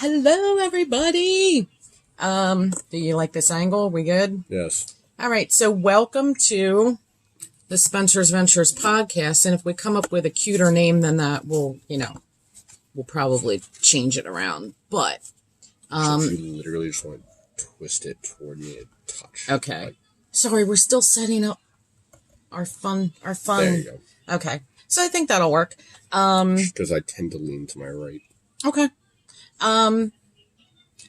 Hello, everybody. Do you like this angle? We good? Yes. All right. So welcome to the Spencer's Ventures podcast. And if we come up with a cuter name than that, we'll probably change it around. But, you literally just want to twist it toward me and touch. Okay. Like, sorry, we're still setting up our fun. there you go. Okay. So I think that'll work. Because I tend to lean to my right. Okay.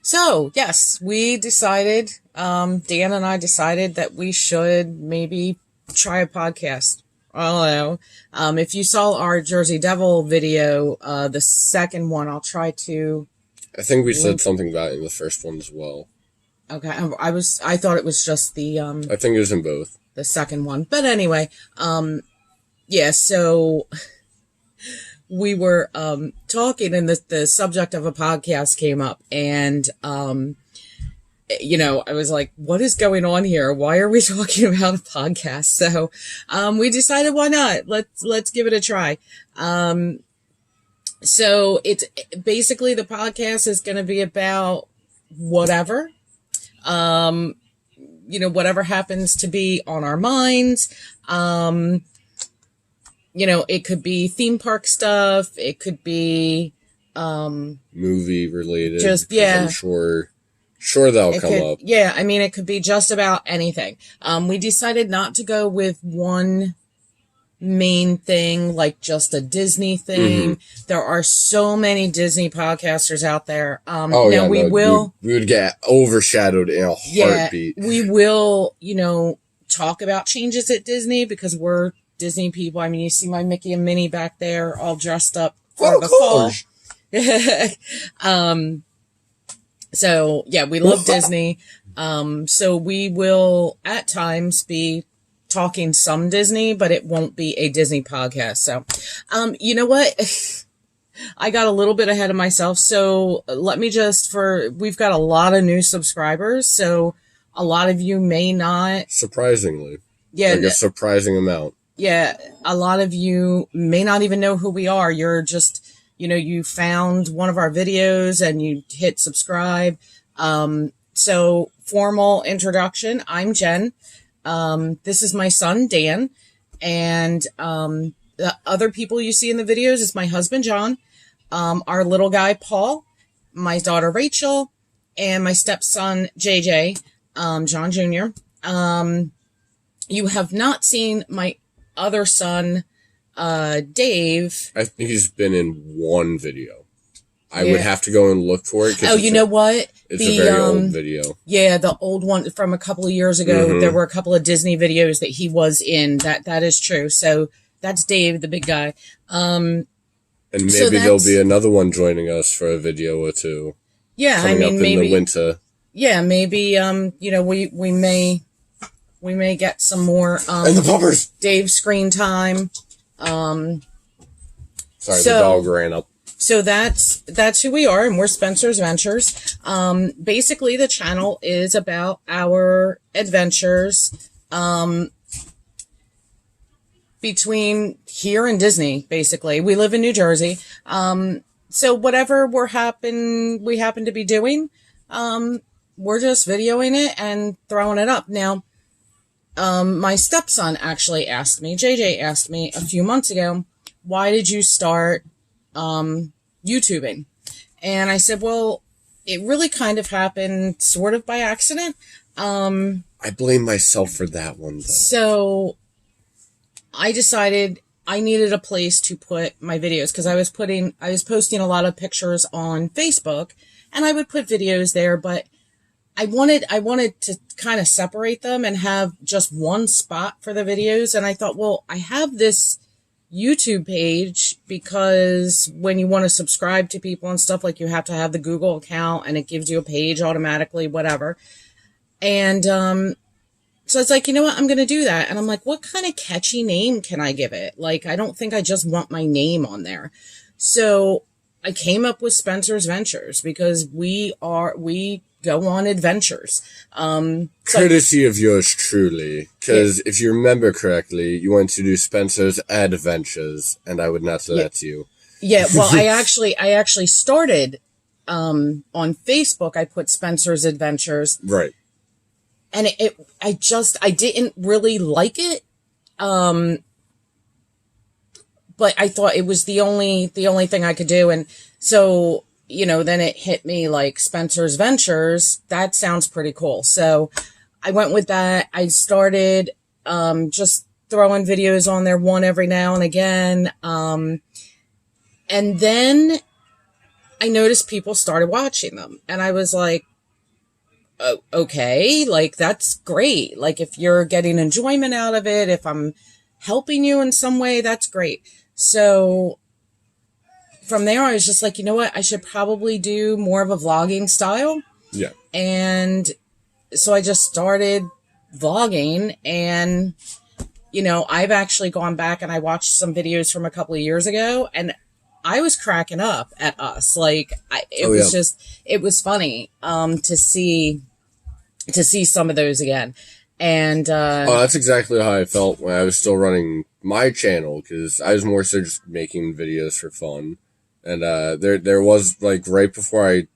So yes, we decided, Dan and I decided that we should maybe try a podcast. I don't know. If you saw our Jersey Devil video, the second one, I'll try to. I think we said something about it in the first one as well. Okay. I thought it was just the, I think it was in both. The second one. But anyway, yeah, so we were talking and the subject of a podcast came up, and I was like, what is going on here? Why are we talking about a podcast? So we decided, why not? Let's give it a try. So it's basically, the podcast is going to be about whatever, whatever happens to be on our minds. It could be theme park stuff. It could be, movie related. Just, yeah. I'm sure that'll come up. Yeah. I mean, it could be just about anything. We decided not to go with one main thing, like just a Disney thing. Mm-hmm. There are so many Disney podcasters out there. We would get overshadowed in a heartbeat. We will, talk about changes at Disney because we're Disney people. I mean, you see my Mickey and Minnie back there all dressed up for the fall. So yeah, we love Disney. So we will at times be talking some Disney, but it won't be a Disney podcast. So, you know what? I got a little bit ahead of myself. So let me we've got a lot of new subscribers. So a lot of you may not. Surprisingly. Yeah. Like a surprising amount. Yeah. A lot of you may not even know who we are. You're just, you found one of our videos and you hit subscribe. So formal introduction. I'm Jen. This is my son, Dan. And, the other people you see in the videos is my husband, John, our little guy, Paul, my daughter, Rachel, and my stepson, JJ, John Jr. You have not seen my other son, Dave. I think he's been in one video. I would have to go and look for it. Oh, you know what? It's a very old video. Yeah, the old one from a couple of years ago. Mm-hmm. There were a couple of Disney videos that he was in. That is true. So that's Dave, the big guy. And maybe there'll be another one joining us for a video or two. Yeah, maybe in the winter. Yeah, maybe we may get some more and the puppers. Dave screen time. Sorry, the dog ran up. So that's who we are, and we're Spencer's Ventures. Basically the channel is about our adventures between here and Disney, basically. We live in New Jersey. So whatever we happen to be doing, we're just videoing it and throwing it up. Now, my stepson actually JJ asked me a few months ago, why did you start YouTubing? And I said, well, it really kind of happened sort of by accident. I blame myself for that one, though. So I decided I needed a place to put my videos, because I was posting a lot of pictures on Facebook, and I would put videos there, but I wanted to kind of separate them and have just one spot for the videos. And I thought, well, I have this YouTube page, because when you want to subscribe to people and stuff, like, you have to have the Google account and it gives you a page automatically, whatever. And so it's like, you know what, I'm going to do that. And I'm like, what kind of catchy name can I give it? Like, I don't think I just want my name on there. So I came up with Spencer's Ventures, because we go on adventures. Courtesy of yours truly, because if you remember correctly, you wanted to do Spencer's Adventures, and I would not let you. Yeah, well, I actually started on Facebook, I put Spencer's Adventures. Right. And I didn't really like it. But I thought it was the only thing I could do. And so, then it hit me like Spencer's Ventures. That sounds pretty cool. So I went with that. I started, just throwing videos on there, one every now and again. And then I noticed people started watching them, and I was like, oh, okay, like that's great. Like if you're getting enjoyment out of it, if I'm helping you in some way, that's great. So from there, I was just like, you know what? I should probably do more of a vlogging style. Yeah. And so I just started vlogging, and, I've actually gone back and I watched some videos from a couple of years ago, and I was cracking up at us. Like it was funny, to see some of those again. And that's exactly how I felt when I was still running my channel, because I was more so just making videos for fun. And there was, like, right before I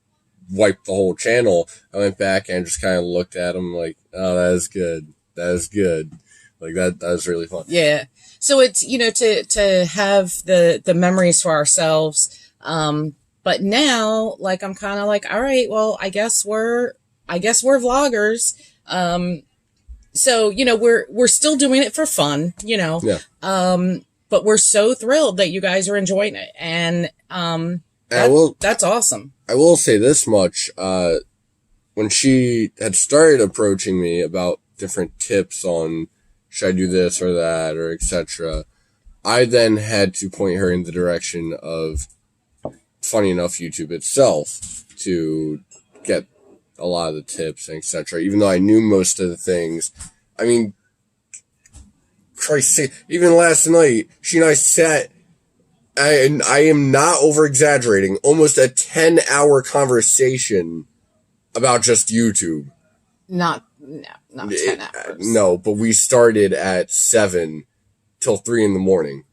wiped the whole channel, I went back and just kind of looked at them like, oh, that is good. That is good. Like, that was really fun. Yeah. So it's, to have the memories for ourselves. But now, like, I'm kind of like, all right, well, I guess we're vloggers. So, we're still doing it for fun, Yeah. But we're so thrilled that you guys are enjoying it. And, that's awesome. I will say this much. When she had started approaching me about different tips on should I do this or that or etc., I then had to point her in the direction of, funny enough, YouTube itself to get a lot of the tips and etc. Even though I knew most of the things. I mean, Christ's sake, even last night, she and I sat, and I am not over exaggerating, almost a 10-hour conversation about just YouTube. Not 10 hours. No, but we started at 7 till 3 in the morning.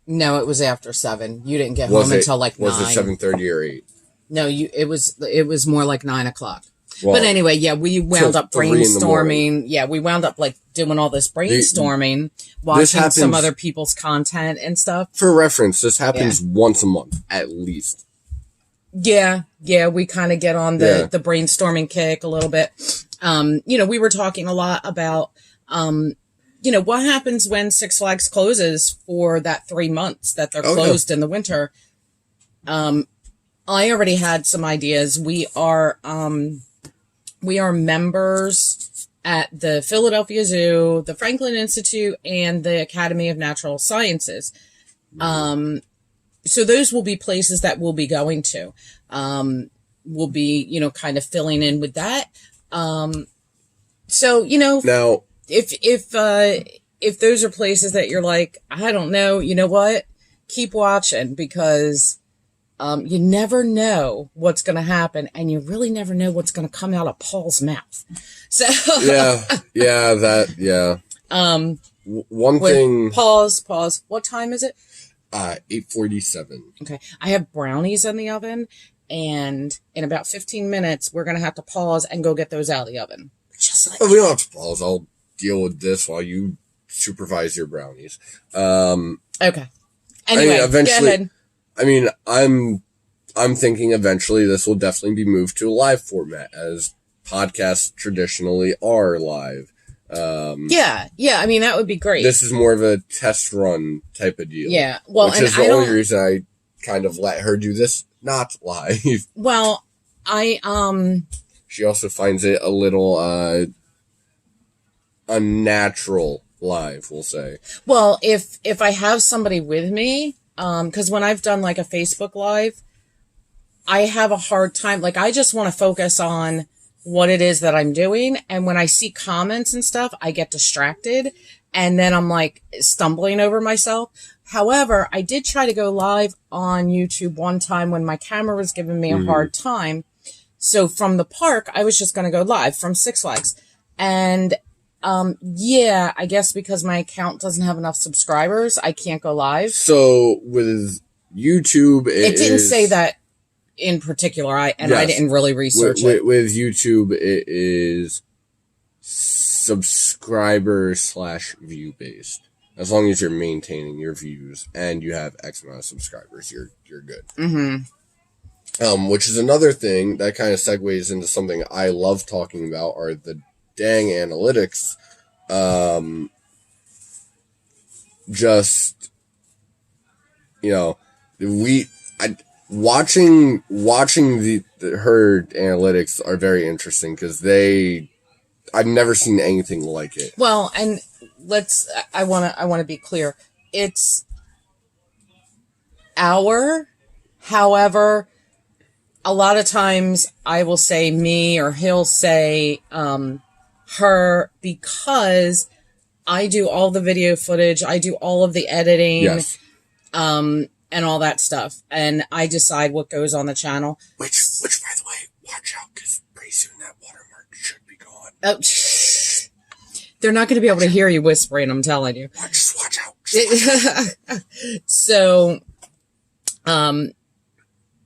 No, it was after 7. You didn't get home until like 9. Was it 7:30 or 8? No, it was more like 9 o'clock. Well, but anyway, yeah, we wound up brainstorming. Yeah, we wound up like doing all this brainstorming, watching some other people's content and stuff. For reference, this happens once a month, at least. Yeah, we kind of get on the brainstorming kick a little bit. We were talking a lot about, what happens when Six Flags closes for that 3 months that they're closed in the winter. I already had some ideas. We are members at the Philadelphia Zoo, the Franklin Institute, and the Academy of Natural Sciences. So those will be places that we'll be going to. We'll be, kind of filling in with that. So, now, if those are places that you're like, I don't know, you know what? Keep watching, because you never know what's going to happen, and you really never know what's going to come out of Paul's mouth. So one thing. Pause. What time is it? 8:47. Okay. I have brownies in the oven, and in about 15 minutes, we're going to have to pause and go get those out of the oven. Just like we don't have to pause. I'll deal with this while you supervise your brownies. Okay. Anyway, eventually, go ahead. I mean, I'm thinking eventually this will definitely be moved to a live format, as podcasts traditionally are live. Yeah. I mean, that would be great. This is more of a test run type of deal. Yeah. Well, which is the only reason I kind of let her do this not live. Well, she also finds it a little unnatural live, we'll say. Well, if I have somebody with me, because when I've done like a Facebook Live, I have a hard time. Like, I just want to focus on what it is that I'm doing. And when I see comments and stuff, I get distracted. And then I'm like stumbling over myself. However, I did try to go live on YouTube one time when my camera was giving me a hard time. So from the park, I was just going to go live from Six Flags. And I guess because my account doesn't have enough subscribers, I can't go live. So with YouTube, it didn't say that in particular. I Yes. didn't really research it. With YouTube, it is subscriber/view based. As long as you're maintaining your views and you have X amount of subscribers, you're good. Which is another thing that kind of segues into something I love talking about are the dang analytics. Just, you know, watching her analytics are very interesting because I've never seen anything like it. Well, and I want to be clear. It's however, a lot of times I will say me or he'll say her because I do all the video footage, I do all of the editing, Yes. And all that stuff, and I decide what goes on the channel. Which by the way, watch out because pretty soon that watermark should be gone. Oh, they're not going to be able to hear you whispering. I'm telling you. Just watch out. So,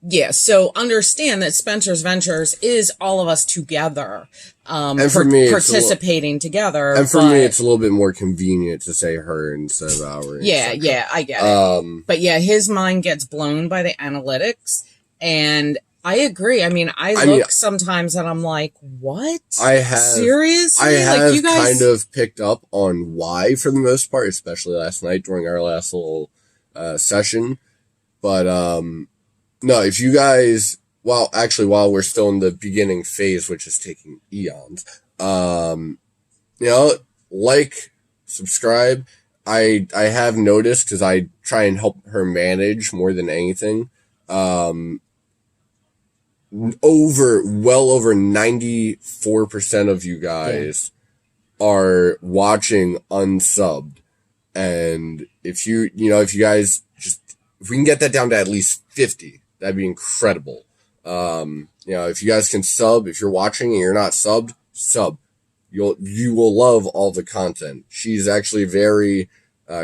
yeah. So understand that Spencer's Ventures is all of us together, and for me, participating together. And for me, it's a little bit more convenient to say her instead of our. Yeah, I get it. But yeah, his mind gets blown by the analytics, and I agree. I mean, I look sometimes and I'm like, what? Seriously? I have you guys... kind of picked up on why for the most part, especially last night during our last little session. But no, if you guys, while we're still in the beginning phase, which is taking eons, subscribe. I have noticed because I try and help her manage more than anything. Well over 94% of you guys are watching unsubbed. And if you guys if we can get that down to at least 50, that'd be incredible. If you guys can sub, if you're watching and you're not subbed, sub. You will love all the content. She's actually very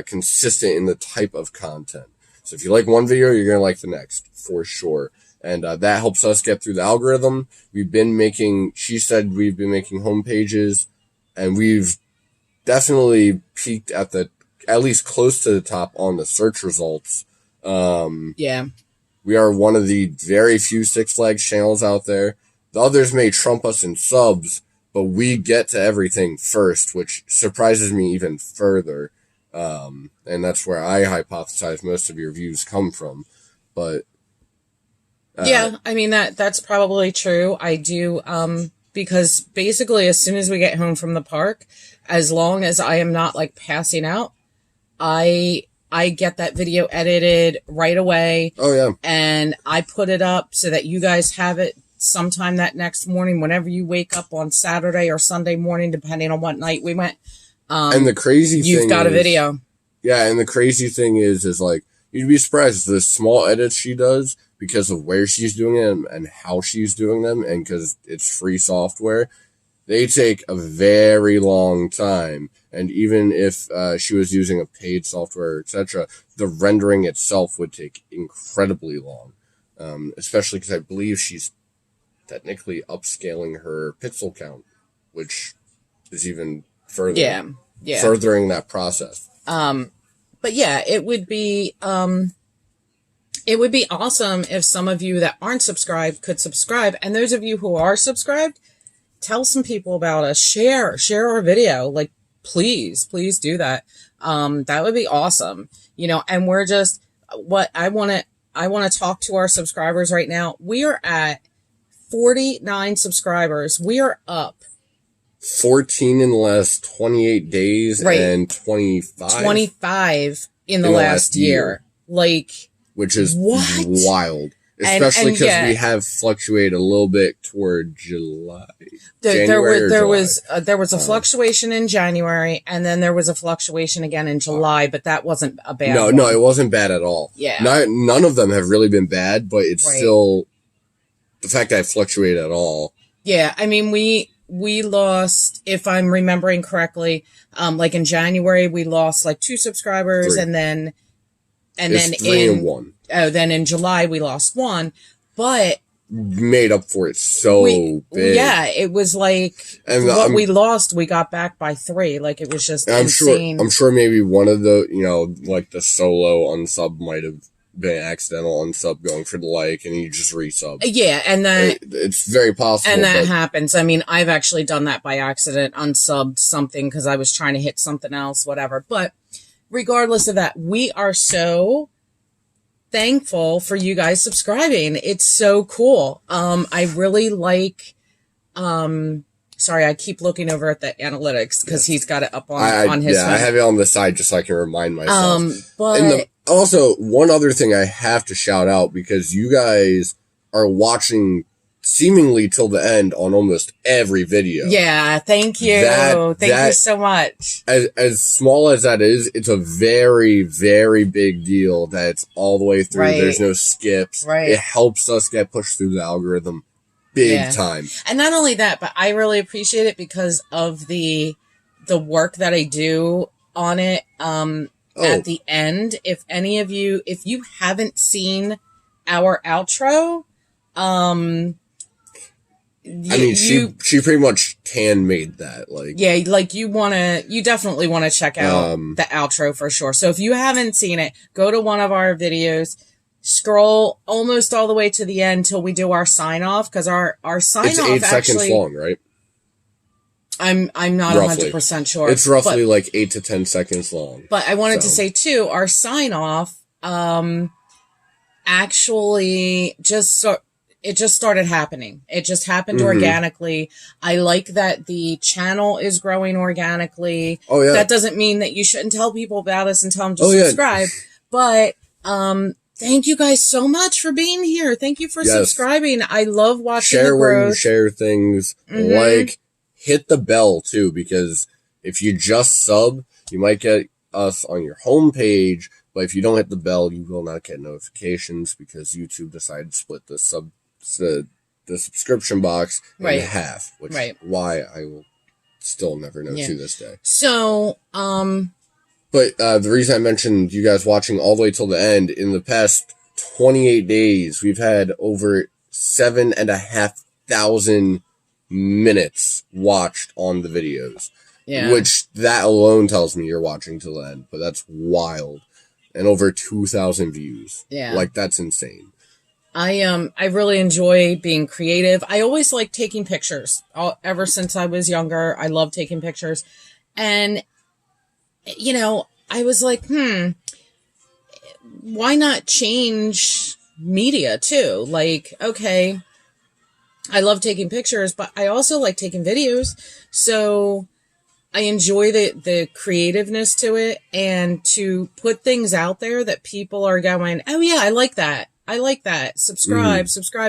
consistent in the type of content. So if you like one video, you're going to like the next for sure. And that helps us get through the algorithm. She said we've been making home pages, and we've definitely peaked at least close to the top on the search results. We are one of the very few Six Flags channels out there. The others may trump us in subs, but we get to everything first, which surprises me even further. And that's where I hypothesize most of your views come from. But yeah, I mean, that's probably true. I do, because basically as soon as we get home from the park, as long as I am not like passing out, I get that video edited right away. Oh yeah. And I put it up so that you guys have it sometime that next morning, whenever you wake up on Saturday or Sunday morning, depending on what night we went. And the crazy thing you've got a video. Yeah. And the crazy thing is like, you'd be surprised the small edits she does because of where she's doing them and how she's doing them. And because it's free software, they take a very long time. And even if she was using a paid software, etc., the rendering itself would take incredibly long. Especially because I believe she's technically upscaling her pixel count, which is even further furthering that process. But yeah, it would be awesome if some of you that aren't subscribed could subscribe. And those of you who are subscribed, tell some people about us. Share our video. Like, please do that. That would be awesome. And we're just, I want to talk to our subscribers right now. We are at 49 subscribers. We are up 14 in the last 28 days, right, and 25 in the last year. Like, which is wild. Especially because we have fluctuated a little bit toward July. There was a fluctuation in January, and then there was a fluctuation again in July, but that wasn't a bad one. No, it wasn't bad at all. Yeah. None of them have really been bad, but it's still the fact that it fluctuated at all. Yeah, I mean, we lost, if I'm remembering correctly, like in January, we lost like 2 subscribers, 3. and then 3 and 1. Oh, then in July we lost 1, but made up for it so big. Yeah, it was like and what we lost, we got back by 3. Like, it was just insane. I'm sure maybe one of the, like the solo unsub might have been an accidental unsub going for the like, and you just resub. Yeah, and it's very possible. And that happens. I mean, I've actually done that by accident, unsubbed something because I was trying to hit something else, whatever. But regardless of that, we are so thankful for you guys subscribing. It's so cool. I really like, sorry, I keep looking over at the analytics because he's got it up on his phone. I have it on the side just so I can remind myself. But also, one other thing I have to shout out, because you guys are watching seemingly till the end on almost every video. Yeah, thank you. Thank you so much. As small as that is, it's a very, very big deal that it's all the way through. Right. There's no skips. Right. It helps us get pushed through the algorithm big time. And not only that, but I really appreciate it because of the work that I do on it. At the end, if you haven't seen our outro, she pretty much hand-made that. Like, yeah, like you definitely want to check out the outro for sure. So if you haven't seen it, go to one of our videos, scroll almost all the way to the end till we do our sign off, because our sign off it's 8 seconds long, right? I'm not 100% sure. It's roughly like 8 to 10 seconds long. But I wanted to say too, our sign off actually it just started happening. It just happened organically. I like that the channel is growing organically. Oh yeah. That doesn't mean that you shouldn't tell people about us and tell them to subscribe. But thank you guys so much for being here. Thank you for subscribing. I love watching the growth. Share when you share things. Like, hit the bell too, because if you just sub, you might get us on your homepage, but if you don't hit the bell, you will not get notifications because YouTube decided to split the subscription box in half, which is why I will still never know to this day. So, but the reason I mentioned you guys watching all the way till the end, in the past 28 days, we've had over 7,500 minutes watched on the videos. Yeah. Which that alone tells me you're watching till the end, but that's wild. And over 2,000 views. Yeah. Like, that's insane. I really enjoy being creative. I always like taking pictures. Ever since I was younger, I love taking pictures. And, I was like, why not change media too? Like, okay, I love taking pictures, but I also like taking videos. So I enjoy the creativeness to it, and to put things out there that people are going, oh yeah, I like that. I like that. Subscribe,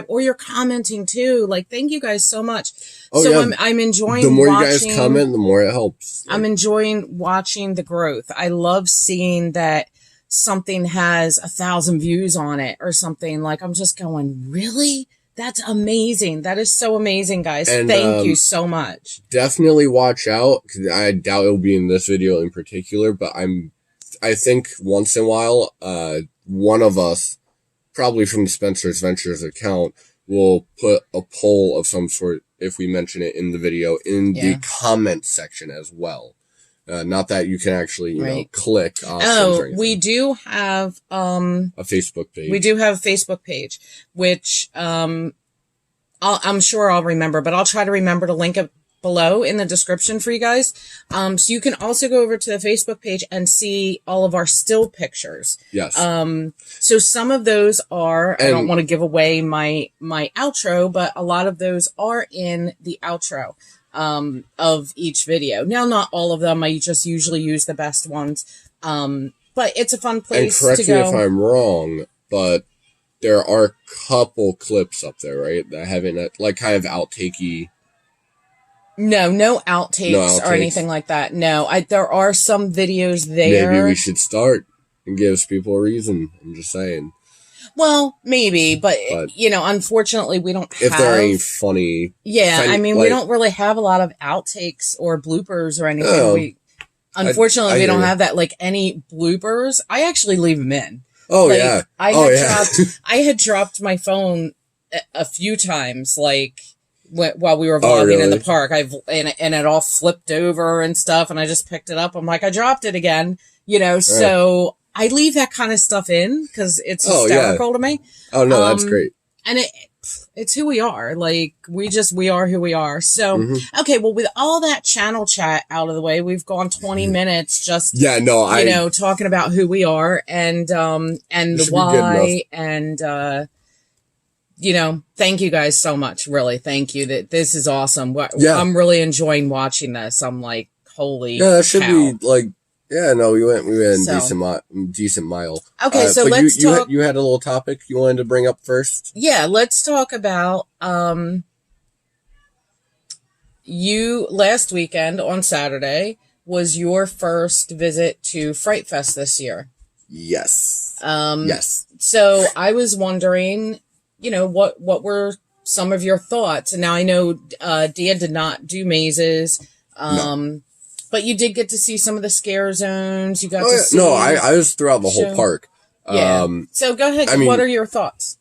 or you're commenting too. Like, thank you guys so much. I'm enjoying. The more you guys comment, the more it helps. I'm enjoying watching the growth. I love seeing that something has 1,000 views on it or something. Like, I'm just going, really? That's amazing. That is so amazing, guys. And, thank you so much. Definitely watch out, because I doubt it'll be in this video in particular, but I think once in a while, one of us, probably from the Spencer's Ventures account, will put a poll of some sort, if we mention it in the video, in the comment section as well. Not that you can actually, click. We do have a Facebook page. We do have a Facebook page, which I'm sure I'll remember, but I'll try to remember to link it below in the description for you guys. So you can also go over to the Facebook page and see all of our still pictures. Yes. So some of those are, I don't want to give away my outro, but a lot of those are in the outro of each video. Now, not all of them. I just usually use the best ones. But it's a fun place to go. And correct me if I'm wrong, but there are a couple clips up there, right? That haven't, like, kind of outtakey. No outtakes or anything like that. No, there are some videos there. Maybe we should start and gives people a reason. I'm just saying. Well, maybe, but unfortunately, we don't have... If there ain't funny... Yeah, we don't really have a lot of outtakes or bloopers or anything. Unfortunately, we don't have that, like, any bloopers. I actually leave them in. Oh, yeah. I had dropped my phone a few times, like while we were vlogging in the park. And it all flipped over and stuff, and I just picked it up. I'm like, I dropped it again, so I leave that kind of stuff in because it's hysterical to me. Oh no, that's great. And it's who we are. Like, we are who we are. So, okay, well, with all that channel chat out of the way, we've gone 20 minutes just, talking about who we are and the why. And, thank you guys so much. Really. Thank you. This is awesome. I'm really enjoying watching this. I'm like, holy cow. That should be like, we went decent mile. Okay, so let's talk. You had a little topic you wanted to bring up first? Yeah, let's talk about you last weekend on Saturday was your first visit to Fright Fest this year. Yes. Yes. So I was wondering, what were some of your thoughts? And now I know Dan did not do mazes. No. But you did get to see some of the scare zones. You got to see. No, I was throughout the whole park. Yeah. So go ahead. What are your thoughts?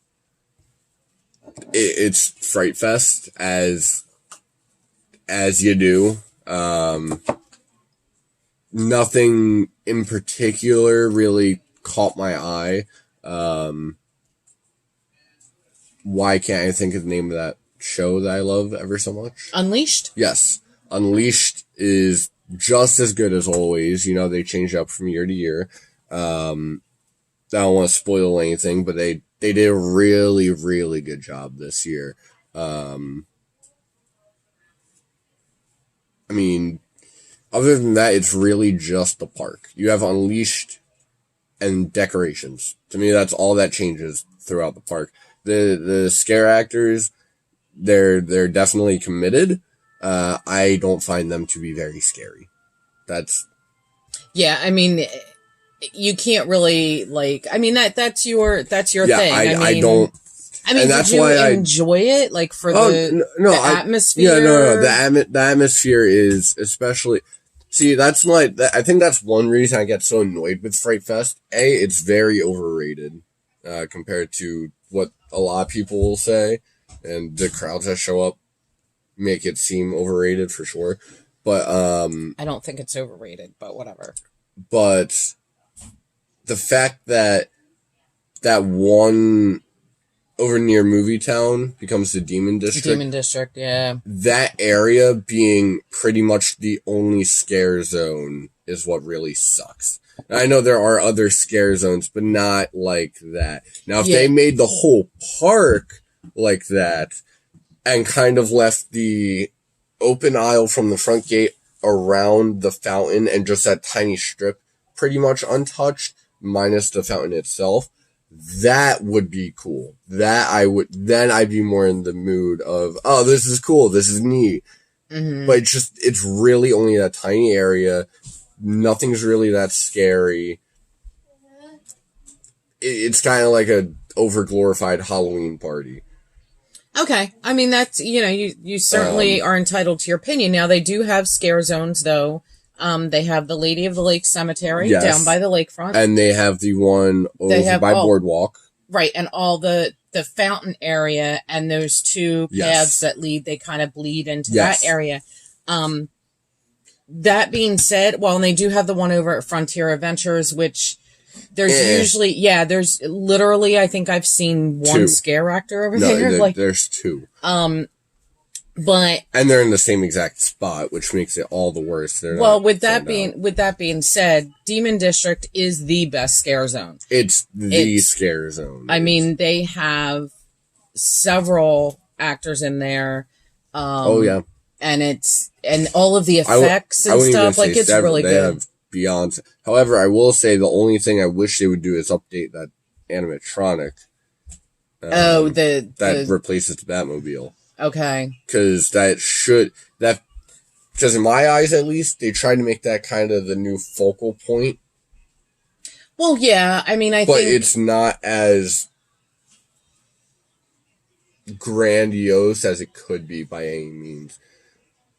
It's Fright Fest as you do. Nothing in particular really caught my eye. Why can't I think of the name of that show that I love ever so much? Unleashed? Yes. Unleashed is just as good as always. They change up from year to year. I don't want to spoil anything, but they did a really, really good job this year. Other than that, it's really just the park. You have Unleashed and decorations. To me, that's all that changes throughout the park. The scare actors, they're definitely committed. I don't find them to be very scary. You can't really that's your thing. I don't. And that's why I enjoy it, like for the atmosphere. The atmosphere is especially. See, I think that's one reason I get so annoyed with Fright Fest. It's very overrated compared to what a lot of people will say, and the crowds that show up make it seem overrated for sure. But I don't think it's overrated, but whatever. But the fact that one over near Movie Town becomes the Demon District. Demon District, yeah. That area being pretty much the only scare zone is what really sucks. I know there are other scare zones, but not like that. Now, if they made the whole park like that and kind of left the open aisle from the front gate around the fountain and just that tiny strip pretty much untouched, minus the fountain itself, that would be cool. Then I'd be more in the mood of, oh, this is cool, this is neat. Mm-hmm. But it's really only that tiny area. Nothing's really that scary. It's kind of like a overglorified Halloween party. Okay. That's, you certainly are entitled to your opinion. Now, they do have scare zones, though. They have the Lady of the Lake Cemetery down by the lakefront. And they have the one over by Boardwalk. Right. And all the fountain area and those two paths that lead, they kind of bleed into that area. That being said, and they do have the one over at Frontier Adventures, which there's usually, there's literally, I think I've seen one scare actor over there. There's two. And they're in the same exact spot, which makes it all the worse. With that being said, Demon District is the best scare zone. It's the scare zone. They have several actors in there. And all of the effects and stuff, it's really good. Have beyond. However, I will say the only thing I wish they would do is update that animatronic. That replaces the Batmobile. Okay. Because in my eyes at least, they tried to make that kind of the new focal point. Well, yeah, I think... But it's not as grandiose as it could be by any means.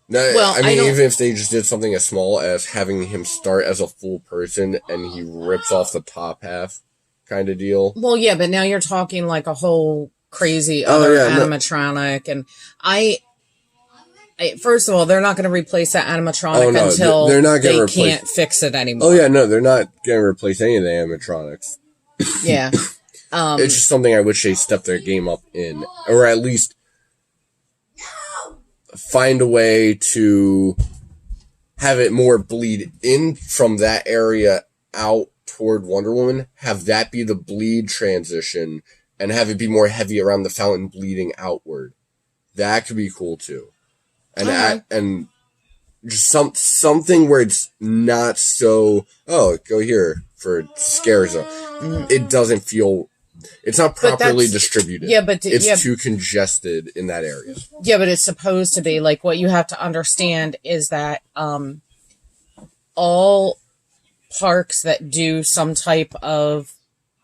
Even if they just did something as small as having him start as a full person and he rips off the top half kind of deal. Well, yeah, but now you're talking like a whole crazy other animatronic. And first of all, they're not going to replace that animatronic until they can't fix it anymore. Oh yeah, no, they're not going to replace any of the animatronics. Yeah. It's just something I wish they stepped their game up in, or at least find a way to have it more bleed in from that area out toward Wonder Woman, have that be the bleed transition, and have it be more heavy around the fountain bleeding outward. That could be cool too. And and just something where it's not so, oh, go here for scare zone. It doesn't feel, it's not properly distributed. Yeah, but it's too congested in that area. Yeah, but it's supposed to be. Like, what you have to understand is that all parks that do some type of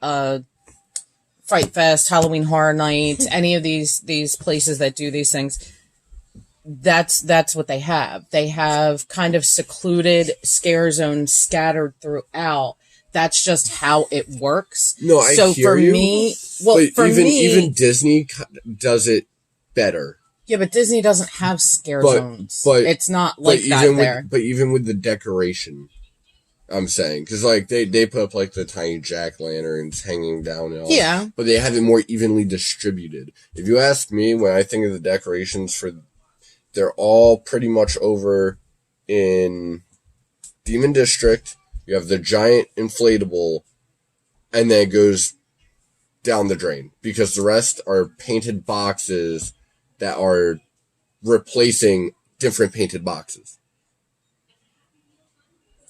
Fright Fest, Halloween Horror Nights, any of these places that do these things, that's what they have. They have kind of secluded scare zones scattered throughout. That's just how it works. No, I so hear for you. Me, well, but even Disney does it better. Yeah, but Disney doesn't have scare zones. But it's not like that there. But even with the decoration, I'm saying, because like they put up like the tiny jack-o'-lanterns hanging down and all. Yeah. But they have it more evenly distributed. If you ask me, when I think of the decorations they're all pretty much over in Demon District. You have the giant inflatable, and then it goes down the drain, because the rest are painted boxes that are replacing different painted boxes.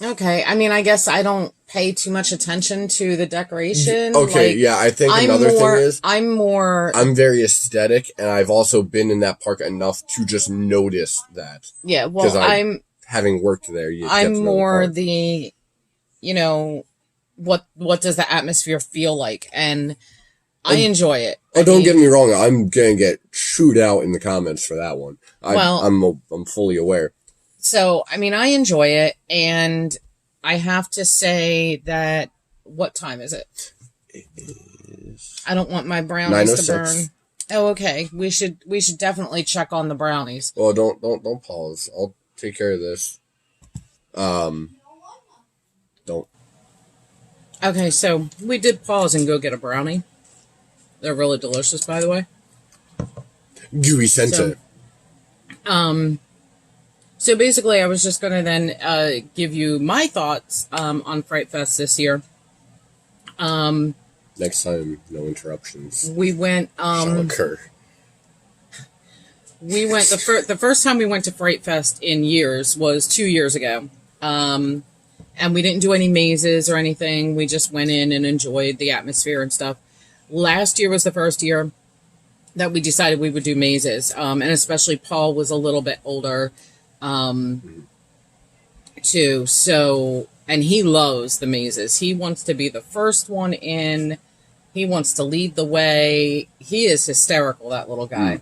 Okay, I mean, I guess I don't pay too much attention to the decoration. Okay, yeah, I think another thing is I'm very aesthetic, and I've also been in that park enough to just notice that. Yeah, well, I'm having worked there. I'm more the, what does the atmosphere feel like, and I enjoy it. Oh, don't get me wrong, I'm gonna get chewed out in the comments for that one. I'm fully aware. So, I mean, I enjoy it, and I have to say that, what time is it? It is... I don't want my brownies to burn. Oh, okay. We should definitely check on the brownies. Well, don't pause. I'll take care of this. Don't. Okay, so we did pause and go get a brownie. They're really delicious, by the way. Gooey sent it. So basically, I was just going to then give you my thoughts on Fright Fest this year. Next time, no interruptions. We went. Shall occur. We went the first time we went to Fright Fest in years was 2 years ago, and we didn't do any mazes or anything. We just went in and enjoyed the atmosphere and stuff. Last year was the first year that we decided we would do mazes, and especially Paul was a little bit older. Too. So, and he loves the mazes. He wants to be the first one in. He wants to lead the way. He is hysterical, that little guy.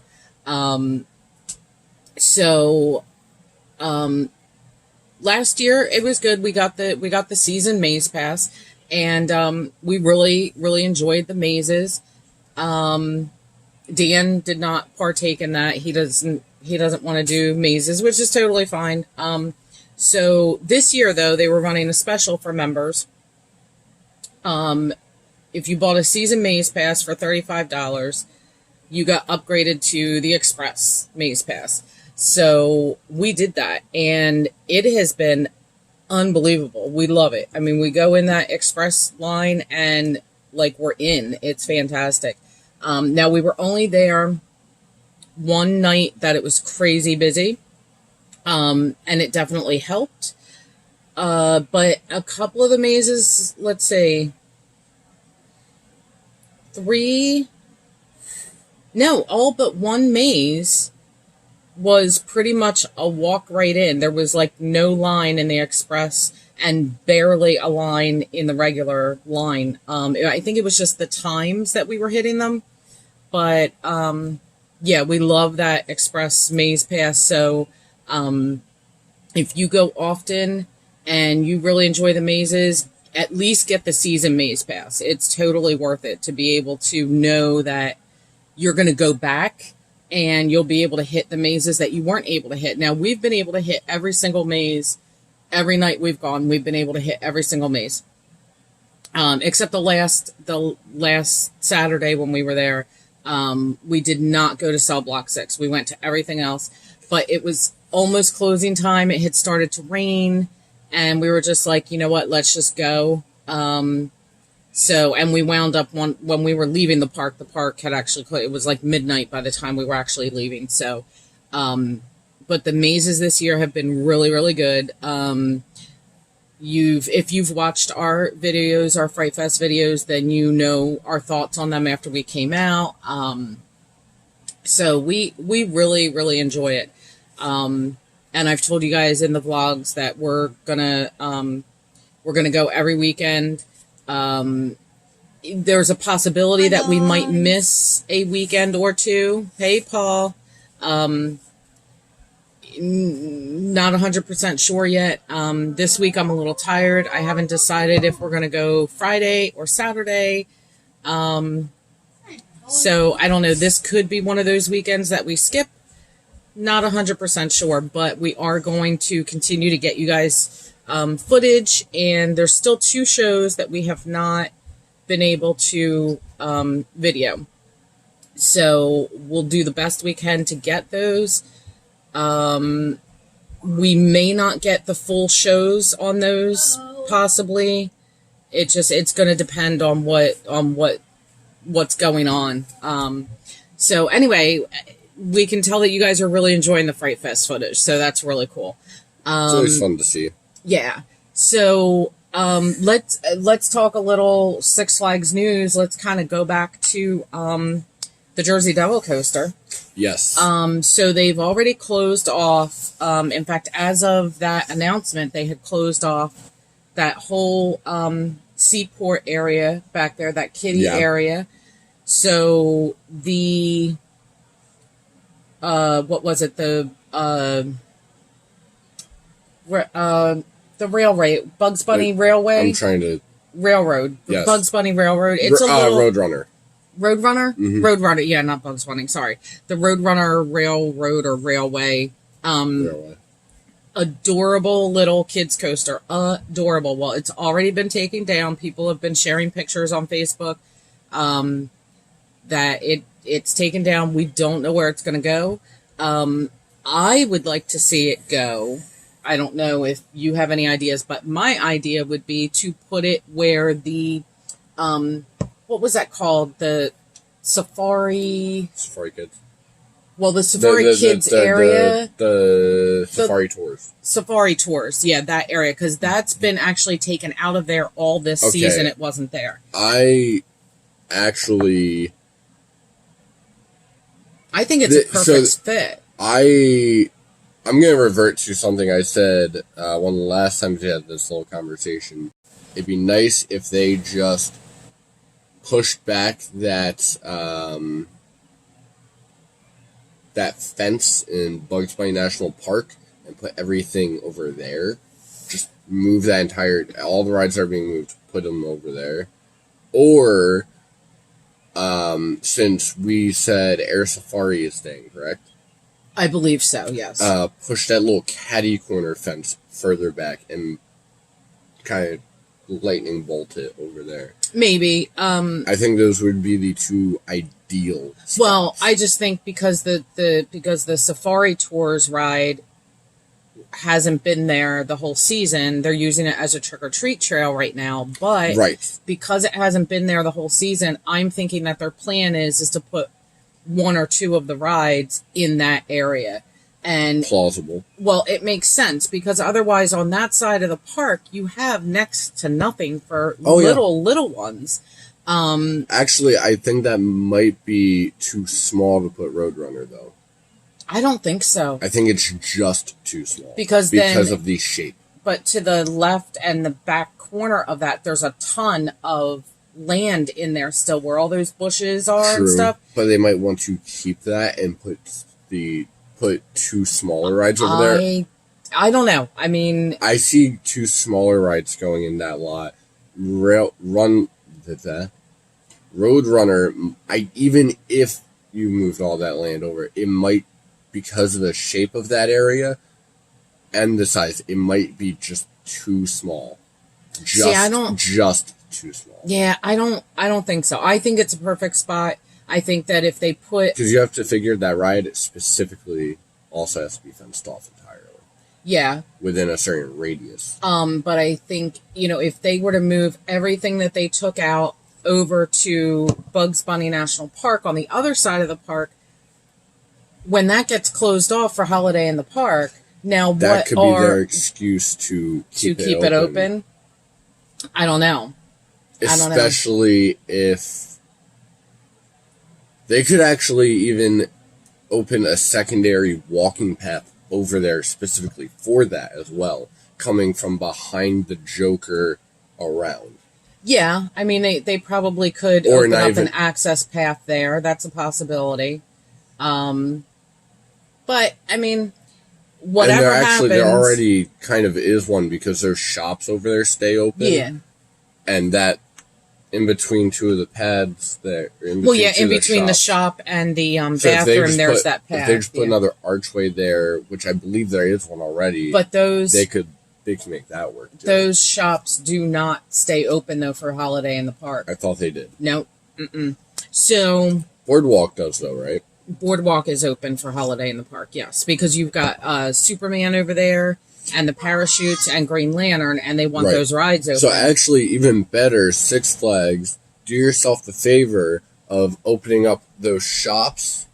Last year it was good. We got the season maze pass, and we really enjoyed the mazes. Dan did not partake in that. He doesn't want to do mazes, which is totally fine. So this year, though, they were running a special for members. If you bought a season maze pass for $35, you got upgraded to the Express maze pass. So we did that, and it has been unbelievable. We love it. I mean, we go in that Express line, and like, we're in. It's fantastic. Now, we were only there one night that it was crazy busy, and it definitely helped. But a couple of the mazes, let's say, all but one maze was pretty much a walk right in. There was like no line in the Express and barely a line in the regular line. I think it was just the times that we were hitting them. But, yeah, we love that Express maze pass. So, if you go often and you really enjoy the mazes, at least get the season maze pass. It's totally worth it to be able to know that you're going to go back and you'll be able to hit the mazes that you weren't able to hit. Now, we've been able to hit every single maze. Every night we've gone, we've been able to hit every single maze. Except the last Saturday when we were there, we did not go to cell block 6. We went to everything else, but it was almost closing time. It had started to rain, and we were just like, you know what, let's just go. And we wound up when we were leaving the park had actually closed. It was like midnight by the time we were actually leaving. So, but the mazes this year have been really, really good. If you've watched our videos, our Fright Fest videos, then you know our thoughts on them after we came out. So we really, really enjoy it. And I've told you guys in the vlogs that we're gonna go every weekend. There's a possibility that we might miss a weekend or two. Hey, Paul. Not 100% sure yet. This week I'm a little tired. I haven't decided if we're going to go Friday or Saturday. So I don't know. This could be one of those weekends that we skip. Not 100% sure, but we are going to continue to get you guys footage. And there's still 2 shows that we have not been able to video. So we'll do the best we can to get those. We may not get the full shows on those, possibly. It's going to depend on what's going on. So anyway, we can tell that you guys are really enjoying the Fright Fest footage, so that's really cool. It's always fun to see. Yeah. So, let's talk a little Six Flags news. Let's kind of go back to, the Jersey Devil coaster. Yes. So they've already closed off, in fact, as of that announcement, they had closed off that whole, seaport area back there, that kiddie area. So what was it? The railway, Bugs Bunny Railway? I'm trying to... Railroad. Yes. Bugs Bunny Railroad. It's a little... Roadrunner. Roadrunner? Mm-hmm. Roadrunner, yeah, not Bugs Bunny, sorry. The Roadrunner Railroad or Railway. Railway. Adorable little kids coaster. Adorable. Well, it's already been taken down. People have been sharing pictures on Facebook that it's taken down. We don't know where it's going to go. I would like to see it go. I don't know if you have any ideas, but my idea would be to put it where the... what was that called? The Safari Kids. Well, the Safari Kids area. The Safari Tours. Safari Tours, yeah, that area, because that's been actually taken out of there all this season. It wasn't there. I think it's a perfect fit. I'm going to revert to something I said one of the last times we had this little conversation. It'd be nice if they just pushed back that fence in Bugs Bunny National Park and put everything over there. Just move that all the rides are being moved, put them over there. Or, since we said Air Safari is staying, correct? I believe so, yes. Push that little catty corner fence further back and kind of lightning bolt it over there. Maybe. I think those would be the 2 ideal spots. Well, I just think because the Safari Tours ride hasn't been there the whole season, they're using it as a trick-or-treat trail right now. But because it hasn't been there the whole season, I'm thinking that their plan is to put 1 or 2 of the rides in that area. And plausible. Well, it makes sense because otherwise on that side of the park, you have next to nothing for little ones. Actually, I think that might be too small to put Roadrunner, though. I don't think so. I think it's just too small. Because of the shape. But to the left and the back corner of that, there's a ton of land in there still where all those bushes are and stuff. But they might want to keep that and put 2 smaller rides over there. I don't know. I mean, I see 2 smaller rides going in that lot. Roadrunner. Even if you moved all that land over, it might, because of the shape of that area and the size, it might be just too small. Just too small. Yeah, I don't think so. I think it's a perfect spot. I think that if they put... Because you have to figure that ride specifically also has to be fenced off entirely. Yeah. Within a certain radius. But I think, if they were to move everything that they took out over to Bugs Bunny National Park on the other side of the park, when that gets closed off for Holiday in the Park, now that could be their excuse to keep it open. I don't know. Especially if they could actually even open a secondary walking path over there specifically for that as well, coming from behind the Joker around. Yeah, I mean, they probably could open up an access path there. That's a possibility. But, I mean, whatever happens... there already kind of is one because there's shops over there stay open. Yeah. And that, in between two of the pads there... in between the shop and the bathroom, there's that pad. If they just put another archway there, which I believe there is one already... But those... They could make that work, too. Those shops do not stay open, though, for Holiday in the Park. I thought they did. Nope. Mm-mm. So... Boardwalk does, though, right? Boardwalk is open for Holiday in the Park, yes. Because you've got Superman over there, and the Parachutes, and Green Lantern, and they want those rides open. So actually, even better, Six Flags, do yourself the favor of opening up those shops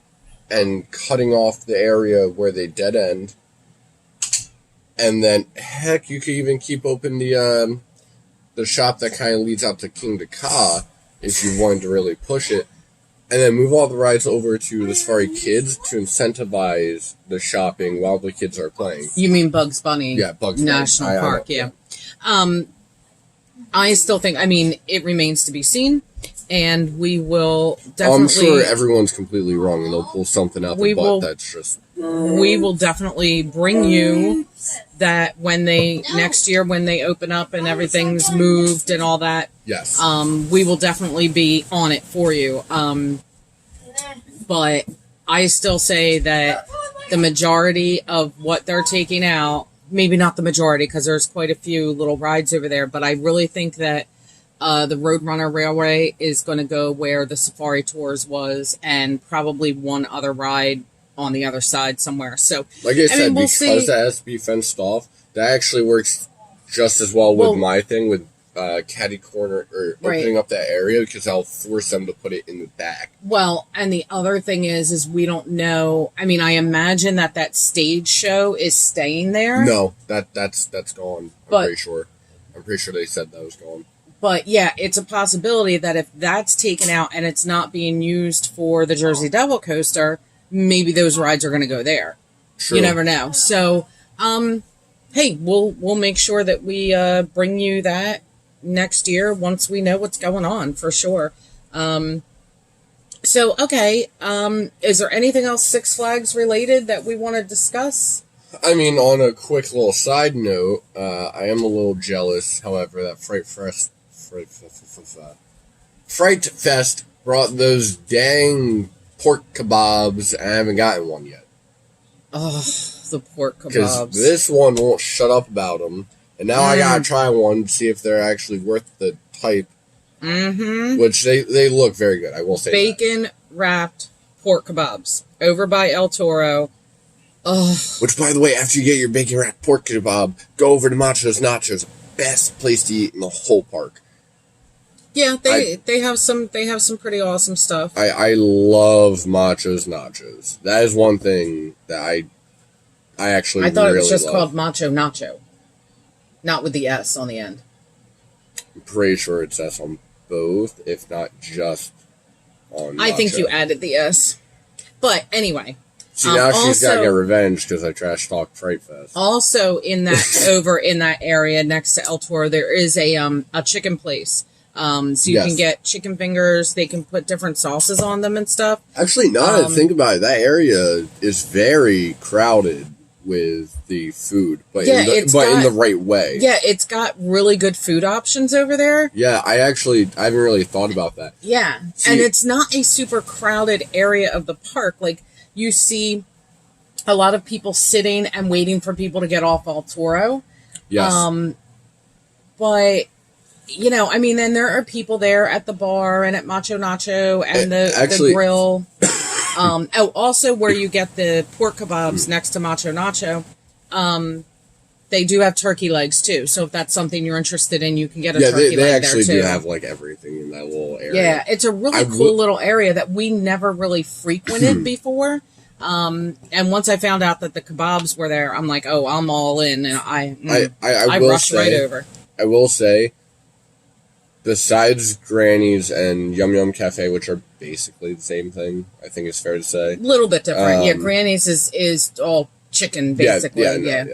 and cutting off the area where they dead end. And then, heck, you could even keep open the shop that kind of leads out to King Ka if you wanted to really push it. And then move all the rides over to the Safari Kids to incentivize the shopping while the kids are playing. You mean Bugs Bunny? Yeah, Bugs Bunny National Park, yeah. I still think, it remains to be seen. And we will definitely... I'm sure everyone's completely wrong and they'll pull something out the butt that's just... We will definitely bring you that next year when they open up and everything's moved and all that. Yes. We will definitely be on it for you. But I still say that the majority of what they're taking out, maybe not the majority because there's quite a few little rides over there, but I really think that the Roadrunner Railway is going to go where the Safari Tours was and probably one other ride on the other side somewhere. So, like I said, because that has to be fenced off, that actually works just as well with my thing with Caddy Corner or opening up that area because I'll force them to put it in the back. Well, and the other thing is we don't know. I imagine that stage show is staying there. No, that's gone. I'm pretty sure they said that was gone. But yeah, it's a possibility that if that's taken out and it's not being used for the Jersey Devil coaster, maybe those rides are going to go there. True. You never know. So, hey, we'll make sure that we bring you that next year once we know what's going on for sure. So, okay, is there anything else Six Flags related that we want to discuss? On a quick little side note, I am a little jealous, however, that Fright Fest brought those dang pork kebabs, and I haven't gotten one yet. Oh, the pork kebabs. Because this one won't shut up about them, and now I gotta try one to see if they're actually worth the type. Mm-hmm. Which they look very good, I will say. Bacon-wrapped pork kebabs over by El Toro. Oh. Which, by the way, after you get your bacon-wrapped pork kebab, go over to Macho's Nachos. Best place to eat in the whole park. Yeah, they have some pretty awesome stuff. I love Macho's Nachos. That is one thing that I actually really love. I thought it was just called Macho Nacho. Not with the S on the end. I'm pretty sure it's S on both, if not just on Macho. I think you added the S. But anyway. See, now she's got to get revenge because I trash talked Fright Fest. Also, over in that area next to El Toro, there is a chicken place. So you can get chicken fingers. They can put different sauces on them and stuff. Actually, now that I think about it, that area is very crowded. with the food, but Yeah, in the right way. Yeah, it's got really good food options over there. Yeah, I haven't really thought about that. Yeah, and it's not a super crowded area of the park. Like, you see a lot of people sitting and waiting for people to get off El Toro. Yes. But, you know, I mean, then there are people there at the bar and at Macho Nacho and the grill. Also where you get the pork kebabs next to Macho Nacho, they do have turkey legs too. So if that's something you're interested in, you can get a turkey leg there too. They actually do have like everything in that little area. Yeah, it's a really cool little area that we never really frequented before. And once I found out that the kebabs were there, I'm like, oh, I'm all in, and I rushed right over. I will say, besides Granny's and Yum Yum Cafe, which are basically the same thing, I think it's fair to say. A little bit different. Yeah, Granny's is all chicken, basically. Yeah.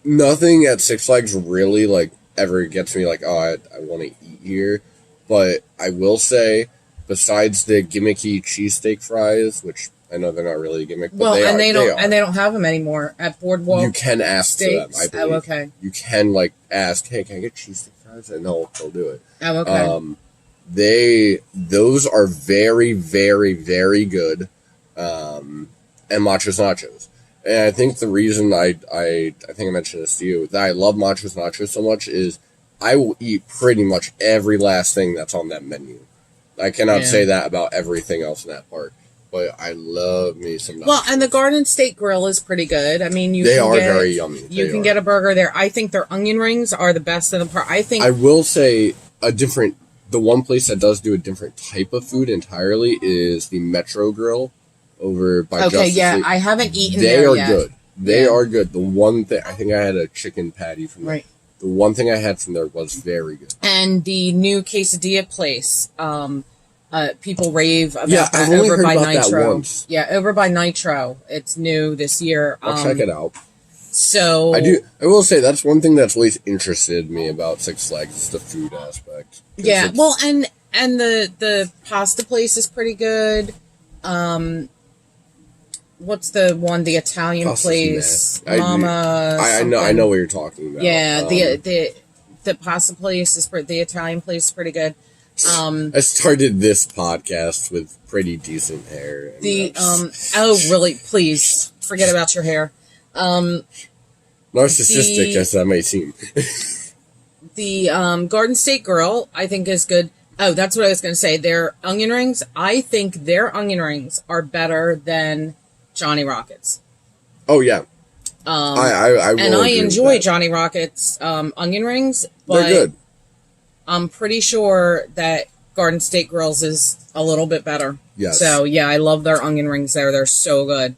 Nothing at Six Flags really, like, ever gets me like, oh, I want to eat here. But I will say, besides the gimmicky cheesesteak fries, which I know they're not really a gimmick, but they don't have them anymore at Boardwalk. You can ask for them, I believe. Oh, okay. You can like ask, hey, can I get cheesesteak fries? And they'll do it. Oh, okay. Those are very, very, very good. And Machos Nachos. And I think the reason I think I mentioned this to you, that I love Machos Nachos so much is I will eat pretty much every last thing that's on that menu. I cannot say that about everything else in that park, but I love me some nachos. Well, and the Garden State Grill is pretty good. I mean, they are very yummy. You can get a burger there. I think their onion rings are the best in the park. I will say the one place that does do a different type of food entirely is the Metro Grill over by Justice League. I haven't eaten there yet. Good. They are good. The one thing, I think I had a chicken patty from there. Right. The one thing I had from there was very good. And the new quesadilla place, people rave about that I've only over heard by about Nitro. That once. Yeah, over by Nitro. It's new this year. I'll check it out. So I will say that's one thing that's always interested me about Six Flags is the food aspect. Yeah, well, and the pasta place is pretty good. What's the one? The Italian place, Mama. I know what you're talking about. Yeah, the pasta place the Italian place is pretty good. I started this podcast with pretty decent hair. Oh really? Please forget about your hair. Narcissistic as that may seem. The Garden State Grill, I think, is good. Oh, that's what I was going to say. Their onion rings, I think their onion rings are better than Johnny Rockets. Oh, yeah. I enjoy Johnny Rockets onion rings, but they're good. I'm pretty sure that Garden State Grills is a little bit better. Yes. So, yeah, I love their onion rings there. They're so good.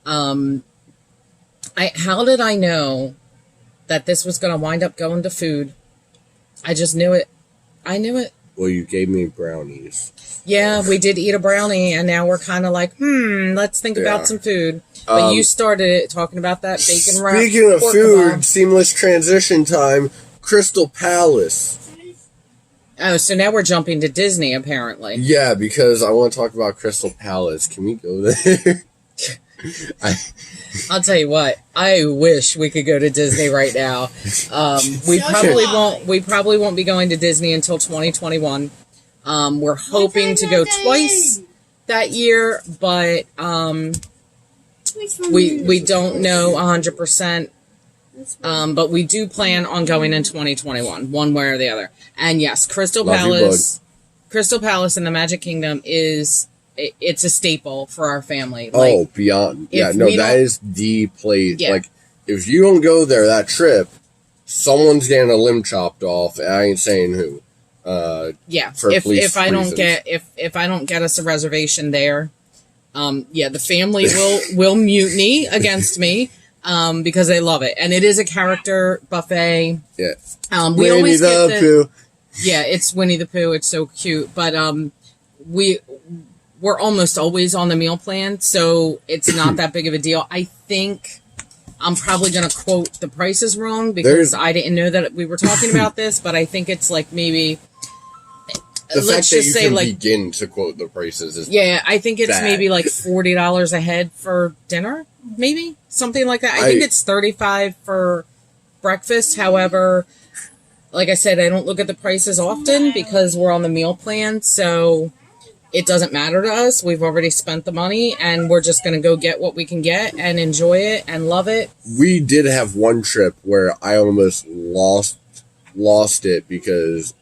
How did I know that this was going to wind up going to food? I just knew it. I knew it. Well, you gave me brownies. Yeah, we did eat a brownie, and now we're kind of like, let's think about some food. But you started it talking about that bacon wrap. Speaking of food, seamless transition time, Crystal Palace. Oh, so now we're jumping to Disney, apparently. Yeah, because I want to talk about Crystal Palace. Can we go there? I'll tell you what. I wish we could go to Disney right now. We probably won't be going to Disney until 2021. We're hoping to go twice that year, but we don't know 100%. But we do plan on going in 2021, one way or the other. And yes, Crystal Palace in the Magic Kingdom it's a staple for our family. Oh, beyond. Yeah, no, that is the place. Yeah. Like, if you don't go there that trip, someone's getting a limb chopped off. And I ain't saying who. Yeah, if I don't get us a reservation there, the family will mutiny against me. Because they love it, and it is a character buffet. Yeah, we always get the Pooh. Yeah, it's Winnie the Pooh. It's so cute, but we're almost always on the meal plan, so it's not that big of a deal. I think I'm probably going to quote the prices wrong because I didn't know that we were talking about this, but I think it's like maybe The let's fact that just you say can like, begin to quote the prices is yeah, I think it's bad. maybe like $40 a head for dinner, maybe something like that. I think it's $35 for breakfast. However, like I said, I don't look at the prices often because we're on the meal plan, so it doesn't matter to us. We've already spent the money, and we're just going to go get what we can get and enjoy it and love it. We did have one trip where I almost lost it because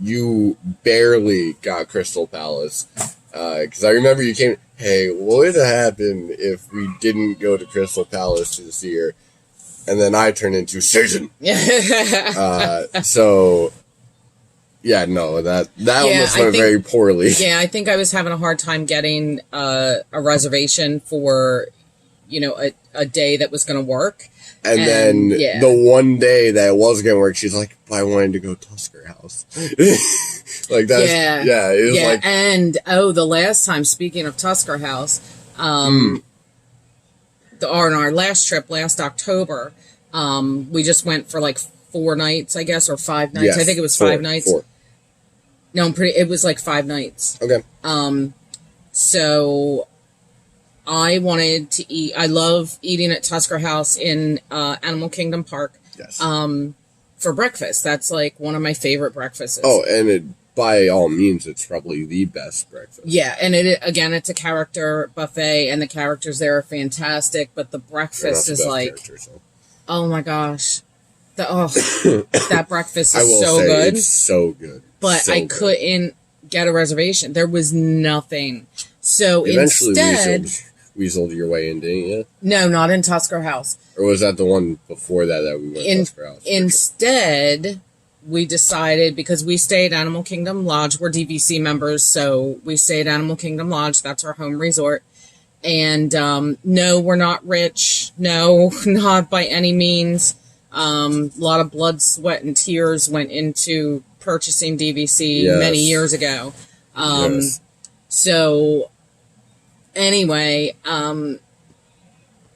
you barely got Crystal Palace. Because I remember you came, hey, what would happen if we didn't go to Crystal Palace this year? And then I turned into Satan. So, yeah, no, that almost went very poorly. Yeah, I think I was having a hard time getting a reservation for, a day that was going to work. And then the one day that was going to work, she's like, I wanted to go Tusker House. Like, that's, it was like. And, the last time, speaking of Tusker House, on our last trip, last October, we just went for like 4 nights, I guess, or 5 nights. Yes, I think it was 5 nights. 4. No, it was like 5 nights. Okay. So I wanted to eat. I love eating at Tusker House in Animal Kingdom Park. Yes. For breakfast. That's like one of my favorite breakfasts. Oh, and by all means, it's probably the best breakfast. Yeah, and it's a character buffet, and the characters there are fantastic, but the breakfast is like, oh my gosh. That breakfast is so good. It's so good. But I couldn't get a reservation. There was nothing. So instead, weaseled your way in, didn't you? No, not in Tusker House. Or was that the one before that we went to Tusker House? Instead, we decided, because we stayed at Animal Kingdom Lodge. We're DVC members, so we stayed at Animal Kingdom Lodge. That's our home resort. And no, we're not rich. No, not by any means. A lot of blood, sweat, and tears went into purchasing DVC many years ago. So anyway,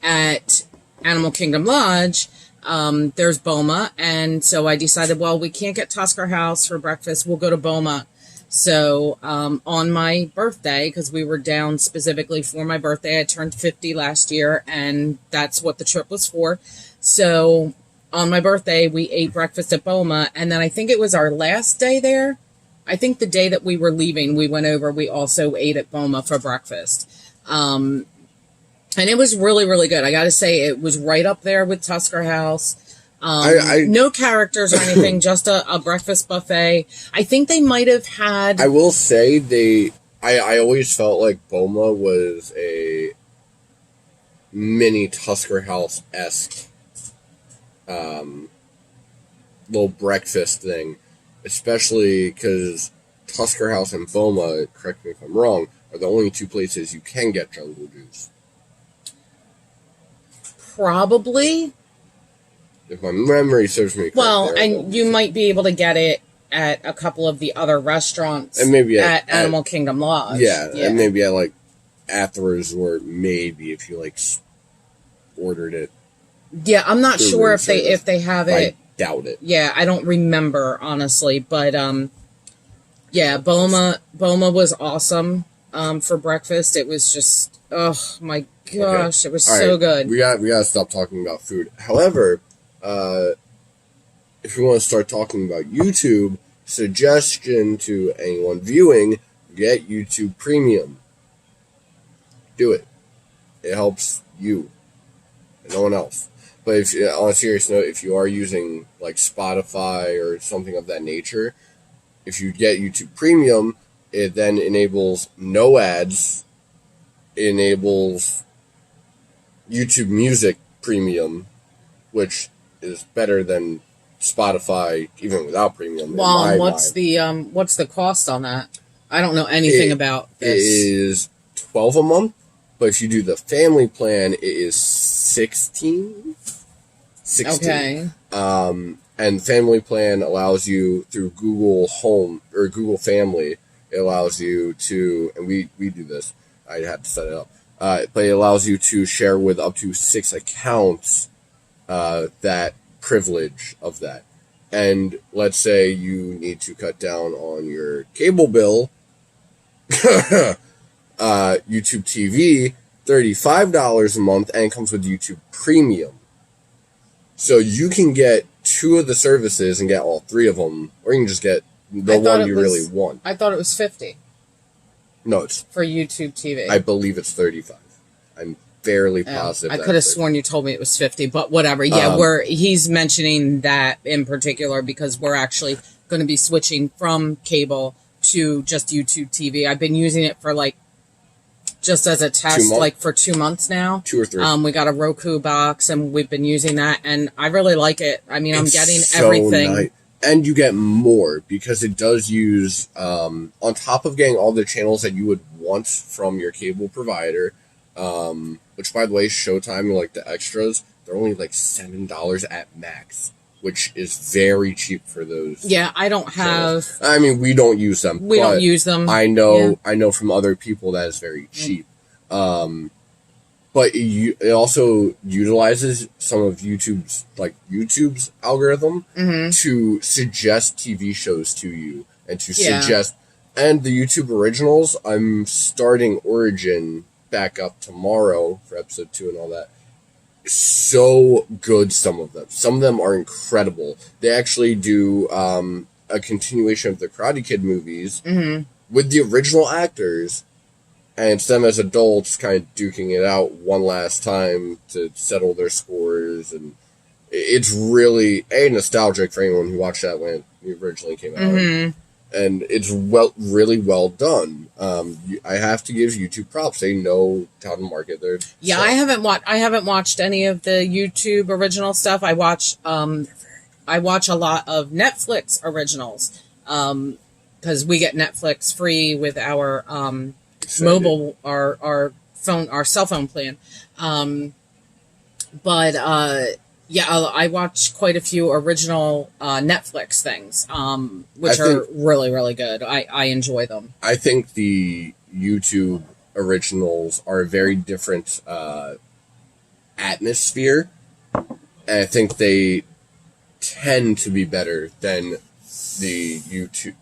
at Animal Kingdom Lodge, there's Boma, and so I decided, well, we can't get Tusker House for breakfast. We'll go to Boma. So on my birthday, because we were down specifically for my birthday, I turned 50 last year, and that's what the trip was for. So on my birthday, we ate breakfast at Boma, and then I think it was our last day there. I think the day that we were leaving, we went over, we also ate at Boma for breakfast. And it was really, really good. I got to say, it was right up there with Tusker House. No characters or anything, just a breakfast buffet. I think they might have had... I will say I always felt like Boma was a mini Tusker House-esque little breakfast thing, especially because Tusker House and Boma, correct me if I'm wrong, are the only 2 places you can get jungle juice. Probably. If my memory serves me correct. Well, and you might be able to get it at a couple of the other restaurants, and maybe at Animal Kingdom Lodge. Yeah, and maybe at the resort, maybe if you ordered it. Yeah, I'm not sure if they have it. I doubt it. Yeah, I don't remember, honestly, but yeah, Boma was awesome for breakfast. It was just, oh my gosh, It was so good. We gotta stop talking about food. However, if we want to start talking about YouTube, suggestion to anyone viewing, get YouTube Premium. Do it. It helps you and no one else. But on a serious note, if you are using Spotify or something of that nature, if you get YouTube Premium, it then enables no ads, enables YouTube Music Premium, which is better than Spotify even without Premium. Well, what's the cost on that? I don't know anything about this. It is $12 a month, but if you do the family plan, it is $16. Okay. And family plan allows you through Google Home or Google Family. It allows you to, and we do this. I had to set it up. But it allows you to share with up to 6 accounts that privilege of that. and let's say you need to cut down on your cable bill, YouTube TV, $35 a month, and it comes with YouTube Premium. So you can get 2 of the services and get all 3 of them, or you can just get the one you really want. I thought it was $50. No, it's for YouTube TV. I believe it's $35. I'm fairly positive. I could have sworn you told me it was $50, but whatever. Yeah, he's mentioning that in particular because we're actually going to be switching from cable to just YouTube TV. I've been using it for just as a test, for 2 months now. 2 or 3. We got a Roku box and we've been using that, and I really like it. I mean, I'm getting everything. Nice. And you get more because it does use, on top of getting all the channels that you would want from your cable provider, which, by the way, Showtime, the extras, they're only $7 at max, which is very cheap for those. Yeah, I don't have... channels. I mean, we don't use them. We don't use them. I know from other people that is very cheap. But it also utilizes some of YouTube's algorithm to suggest TV shows to you and to suggest. And the YouTube originals, I'm starting Origin back up tomorrow for episode 2 and all that. So good, some of them. Some of them are incredible. They actually do a continuation of the Karate Kid movies with the original actors. And it's them as adults kind of duking it out one last time to settle their scores. And it's really, nostalgic for anyone who watched that when it originally came out. And it's really well done. I have to give YouTube props. They know how to market their stuff. I haven't watched any of the YouTube original stuff. I watch a lot of Netflix originals. Because we get Netflix free with our mobile, our phone, our cell phone plan. I watch quite a few original Netflix things, which are really, really good. I enjoy them. I think the YouTube originals are a very different atmosphere, and I think they tend to be better than the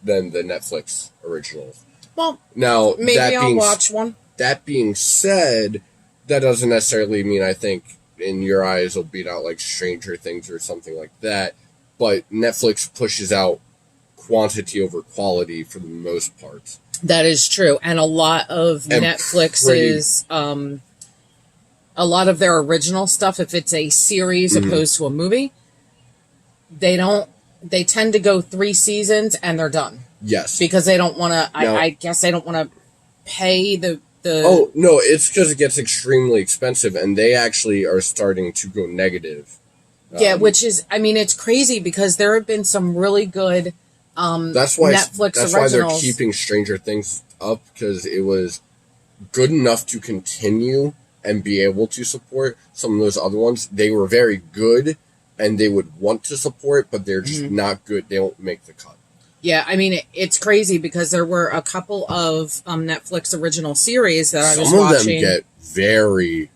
Netflix originals. Well, now maybe I'll watch one. That being said, that doesn't necessarily mean I think in your eyes will beat out Stranger Things or something like that. But Netflix pushes out quantity over quality for the most part. That is true, and a lot of Netflix's a lot of their original stuff, if it's a series opposed to a movie, they tend to go 3 seasons and they're done. Yes. Because they don't want to, I guess they don't want to pay the... Oh, no, it's because it gets extremely expensive, and they actually are starting to go negative. Which is, it's crazy because there have been some really good Netflix originals. That's why they're keeping Stranger Things up, because it was good enough to continue and be able to support some of those other ones. They were very good, and they would want to support, but they're just not good. They don't make the cut. Yeah, it's crazy because there were a couple of Netflix original series that I was watching. Some of them get very,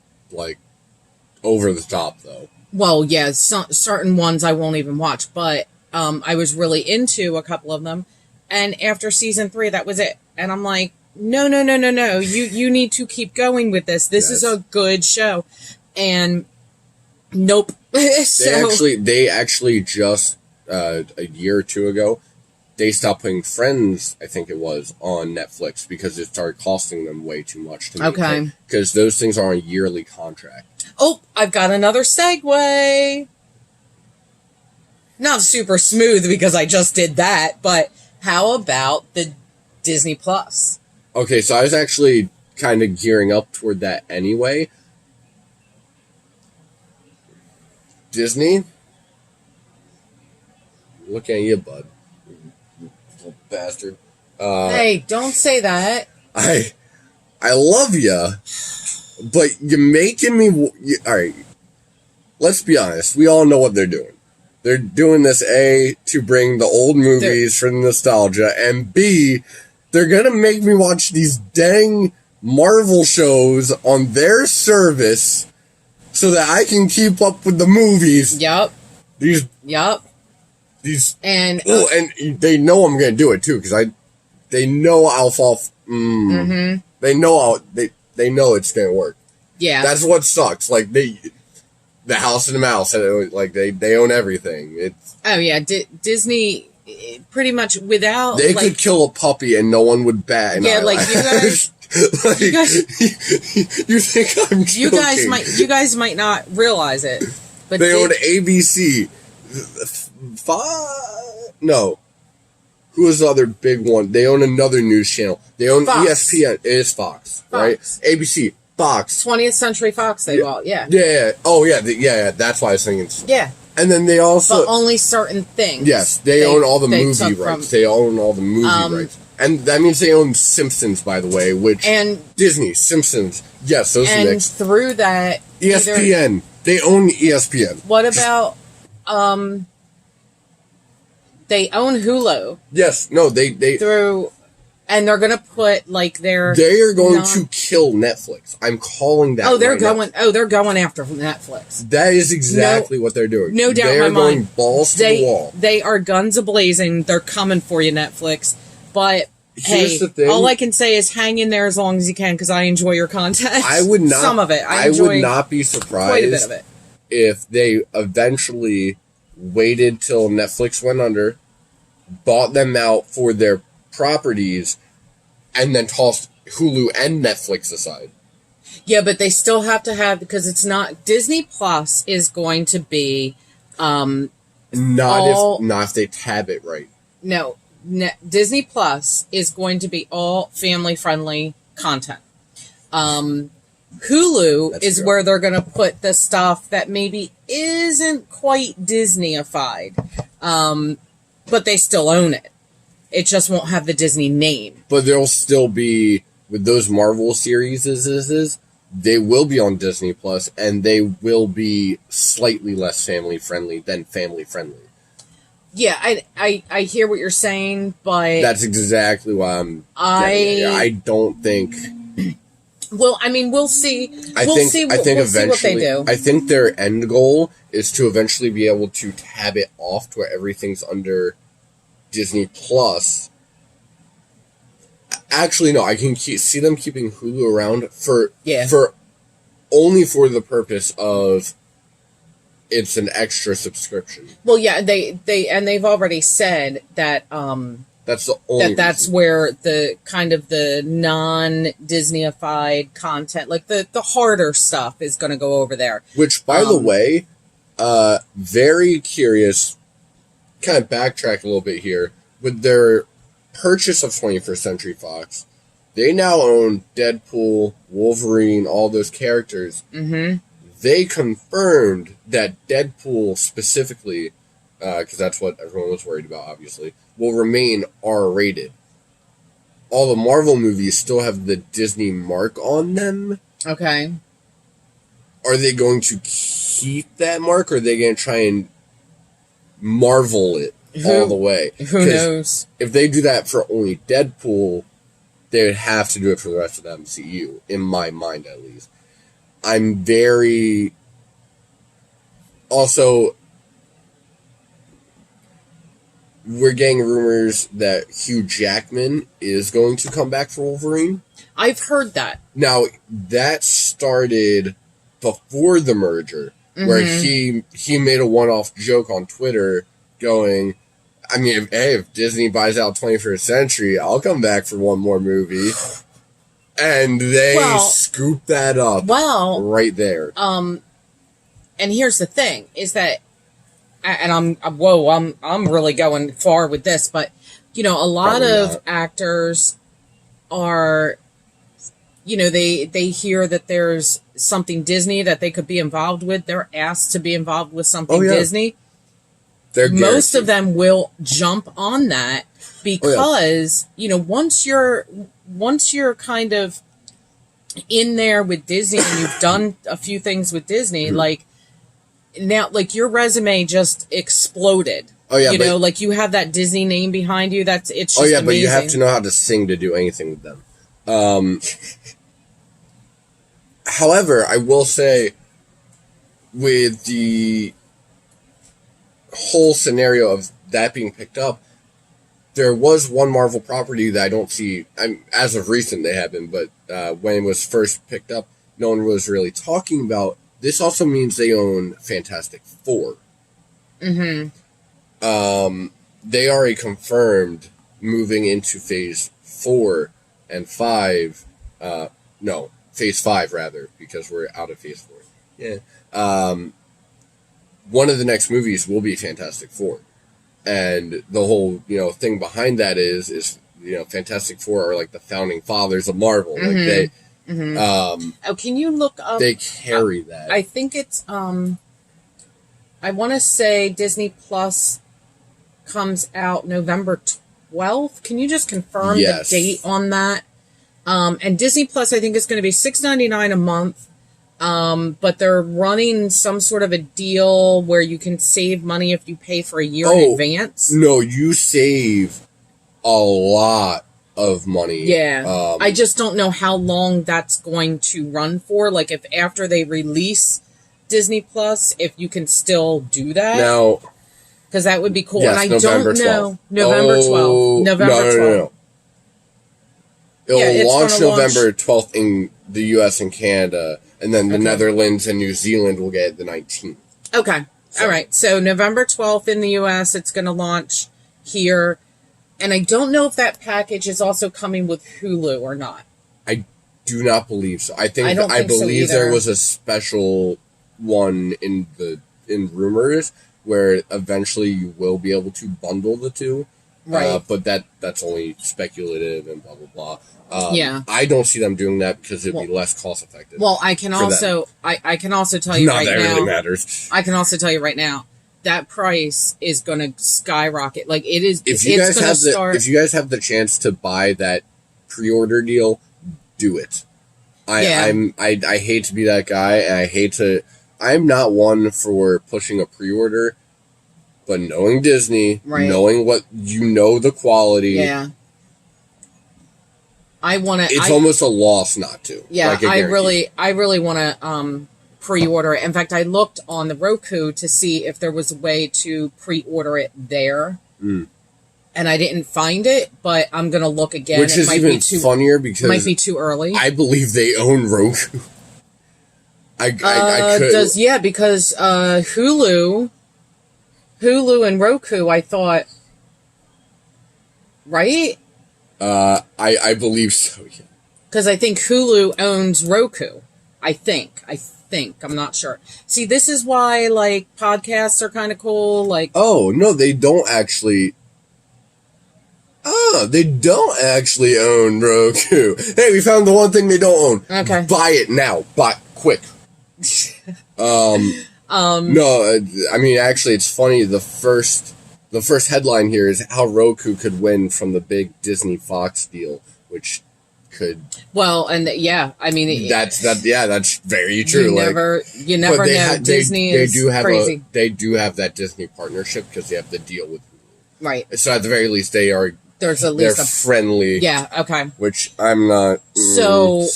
over the top, though. Well, yeah, certain ones I won't even watch, but I was really into a couple of them. And after season 3, that was it. And I'm like, no. You need to keep going with this. This is a good show. And nope. They actually just a year or 2 ago, they stopped putting Friends, I think it was, on Netflix because it started costing them way too much to maintain. Because those things are on a yearly contract. Oh, I've got another segue. Not super smooth because I just did that, but how about the Disney Plus? Okay, so I was actually kind of gearing up toward that anyway. Disney? Look at you, bud. Little bastard. Hey, don't say that. I love you, but you're making me... Alright, let's be honest. We all know what they're doing. They're doing this, A, to bring the old movies for nostalgia, and B, they're gonna make me watch these dang Marvel shows on their service so that I can keep up with the movies. Yep. These... Yep. And and they know I'm going to do it too because they know I'll fall. They know they know it's going to work. Yeah, that's what sucks. Like the House and the Mouse, like they own everything. It's Disney pretty much without they could kill a puppy and no one would bat an eye. Like you guys. You think I'm joking? You guys might not realize it, but they own ABC. No. Who is the other big one? They own another news channel. They own Fox. ESPN. It is Fox, right? ABC, Fox. 20th Century Fox they bought, yeah. Yeah. Oh, yeah. That's why I was thinking. Yeah. And then they also... But only certain things. Yes, they own all the movie rights. They own all the movie rights. And that means they own Simpsons, by the way, which... And... Disney, Simpsons. Yes, those and mixed. And through that... ESPN. They own ESPN. What about... They own Hulu. Yes, no, they through, and they're gonna put like they are going to kill Netflix. I'm calling that. They're going after Netflix. That is exactly what they're doing. No doubt they in my are going mind. Balls to the wall. They are guns a blazing. They're coming for you, Netflix. But here's the thing. All I can say is hang in there as long as you can because I enjoy your content. I would not. Some of it. I would not be surprised quite a bit of it. If they eventually waited till Netflix went under, bought them out for their properties, and then tossed Hulu and Netflix aside. Yeah, but they still have to have, because it's not, Disney Plus is going to be, not if they tab it right. No, Disney Plus is going to be all family-friendly content. Hulu is where they're going to put the stuff that maybe isn't quite Disney-ified. But they still own it. It just won't have the Disney name. But there'll still be, with those Marvel series, they will be on Disney Plus, and they will be slightly less family-friendly than family-friendly. Yeah, I hear what you're saying, but... That's exactly why I don't think... Well, I mean, we'll see. We'll see what they do. I think their end goal is to eventually be able to tab it off to where everything's under Disney Plus. Actually, no, I can see them keeping Hulu around for only for the purpose of it's an extra subscription. Well, yeah, they've already said that that's the only that's where the kind of the non-Disney-ified content, like the harder stuff, is going to go over there. Which, by the way, very curious. Kind of backtrack a little bit here with their purchase of 21st Century Fox. They now own Deadpool, Wolverine, all those characters. Mm-hmm. They confirmed that Deadpool specifically, because that's what everyone was worried about, obviously, will remain R-rated. All the Marvel movies still have the Disney mark on them. Okay. Are they going to keep that mark, or are they going to try and Marvel it all the way? Who knows? If they do that for only Deadpool, they would have to do it for the rest of the MCU, in my mind at least. I'm very... Also, we're getting rumors that Hugh Jackman is going to come back for Wolverine. I've heard that. Now, that started before the merger, where he made a one-off joke on Twitter going, I mean, if Disney buys out 21st Century, I'll come back for one more movie. And they scooped that up right there. And here's the thing, is that, and I'm really going far with this, but, you know, a lot of actors are, you know, they hear that there's something Disney that they could be involved with. They're asked to be involved with something Disney. Most of them will jump on that because, you know, once you're kind of in there with Disney and you've done a few things with Disney, like now, like your resume just exploded. Oh yeah, you know, like you have that Disney name behind you. It's just amazing. But you have to know how to sing to do anything with them. However, I will say with the whole scenario of that being picked up, there was one Marvel property that I don't see, as of recent they haven't, but when it was first picked up, no one was really talking about. This also means they own Fantastic Four. Mm-hmm. They are confirmed moving into Phase 4 and 5. No, Phase 5 rather, because we're out of Phase 4. Yeah. One of the next movies will be Fantastic Four. And the whole, thing behind that is Fantastic Four are like the founding fathers of Marvel. Mm-hmm. Like they, oh, can you look up? They carry that. I think it's I want to say Disney Plus comes out November 12th. Can you just confirm the date on that? And Disney Plus, I think, is going to be $6.99 a month. But they're running some sort of a deal where you can save money if you pay for a year in advance. No, you save a lot of money. Yeah. I just don't know how long that's going to run for. Like, if after they release Disney Plus, if you can still do that. Now, because that would be cool. Yes, and I November don't know. 12th. November 12th. November 12th. No. It'll launch November 12th in the US and Canada, and then the Netherlands and New Zealand will get it the 19th. Okay. So. All right. So November 12th in the US, it's going to launch here. And I don't know if that package is also coming with Hulu or not. I do not believe so. I believe so there was a special one in rumors where eventually you will be able to bundle the two. Right. But that's only speculative and blah, blah, blah. Yeah. I don't see them doing that because it'd be less cost effective. Well, I can also tell you right now. Not that it really matters. I can also tell you right now that price is going to skyrocket. Like it is. If you guys have the chance to buy that pre-order deal, do it. I hate to be that guy, and I'm not one for pushing a pre-order, but knowing Disney, knowing the quality. Yeah. It's almost a loss not to. Yeah, I really want to pre-order it. In fact, I looked on the Roku to see if there was a way to pre-order it there. And I didn't find it, but I'm going to look again. Which is even funnier because it might be too early. I believe they own Roku. I could. Because Hulu and Roku, I thought, right? I believe so, yeah. Because I think Hulu owns Roku. I think. I'm not sure. See, this is why, like, podcasts are kind of cool. Like, oh, no, they don't actually. They don't actually own Roku. Hey, we found the one thing they don't own. Okay. Buy it now. Buy quick. No, I mean, actually, it's funny. The first headline here is how Roku could win from the big Disney Fox deal, which could. Well, and I mean, that's very true. You never know. Disney is crazy. They do have that Disney partnership because they have the deal with Hulu. Right. So at the very least, they're friendly. Yeah. Okay. Which I'm not. So,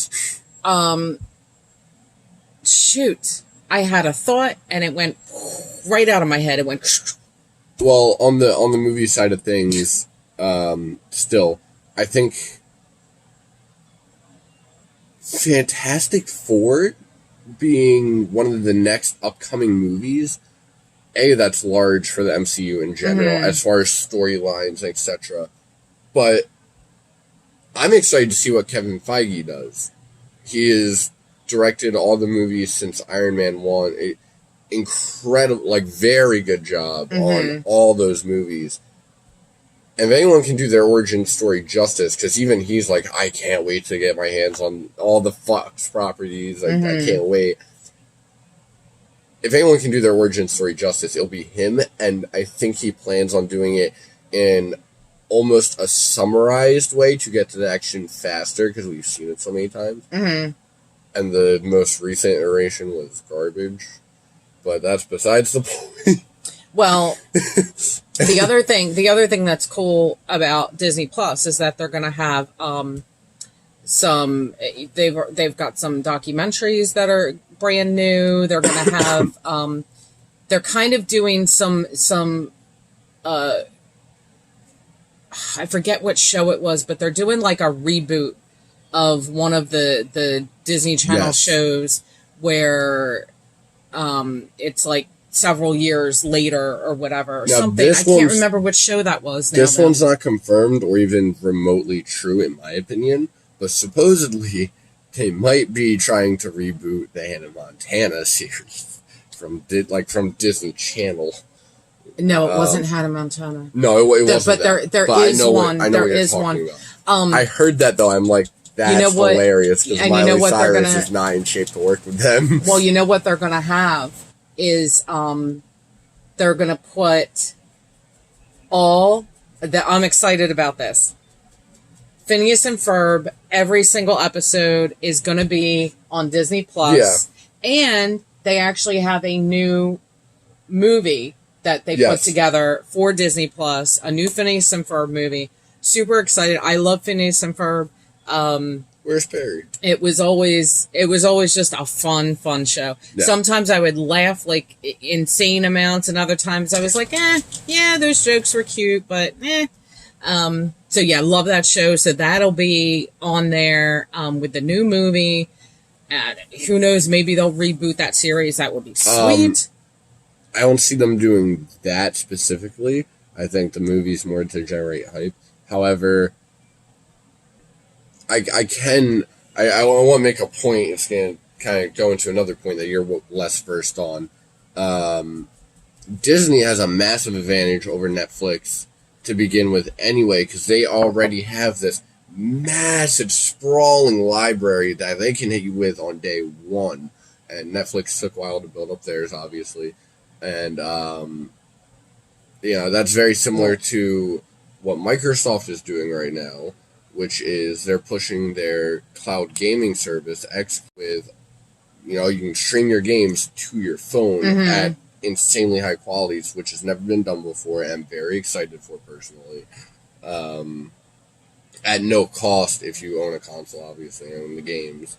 shoot, I had a thought and it went right out of my head. It went. Well, on the movie side of things, still, I think Fantastic Four being one of the next upcoming movies, that's large for the MCU in general, as far as storylines, etc. But I'm excited to see what Kevin Feige does. He has directed all the movies since Iron Man 1. Incredible, like, very good job on all those movies. And if anyone can do their origin story justice, because even he's like, I can't wait to get my hands on all the Fox properties. Like, I can't wait. If anyone can do their origin story justice, it'll be him, and I think he plans on doing it in almost a summarized way to get to the action faster, because we've seen it so many times. And the most recent iteration was garbage. But that's besides the point. Well, the other thing that's cool about Disney Plus is that they're going to have they've got some documentaries that are brand new. They're going to have they're kind of doing some I forget what show it was, but they're doing like a reboot of one of the Disney Channel shows where it's like several years later or whatever or something. I can't remember which show that was now. This one's not confirmed or even remotely true in my opinion, but supposedly they might be trying to reboot the Hannah Montana series from Disney Channel. No, it wasn't Hannah Montana. No, it wasn't. But there is one. There is one. I heard that though. I'm like, that's hilarious because Miley Cyrus is not in shape to work with them. Well, you know what they're gonna have is they're gonna put all that. I'm excited about this. Phineas and Ferb. Every single episode is gonna be on Disney Plus, and they actually have a new movie that they put together for Disney Plus, a new Phineas and Ferb movie. Super excited. I love Phineas and Ferb. Where's Perry? It was always just a fun show. Yeah. Sometimes I would laugh like insane amounts, and other times I was like, yeah, those jokes were cute, but so yeah, love that show. So that'll be on there with the new movie. Who knows? Maybe they'll reboot that series. That would be sweet. I don't see them doing that specifically. I think the movie's more to generate hype. However, I want to make a point. It's going to kind of go into another point that you're less versed on. Disney has a massive advantage over Netflix to begin with anyway, because they already have this massive, sprawling library that they can hit you with on day one. And Netflix took a while to build up theirs, obviously. And, that's very similar to what Microsoft is doing right now, which is they're pushing their cloud gaming service, X, with, you can stream your games to your phone at insanely high qualities, which has never been done before, and I'm very excited for personally. At no cost if you own a console, obviously, and own the games.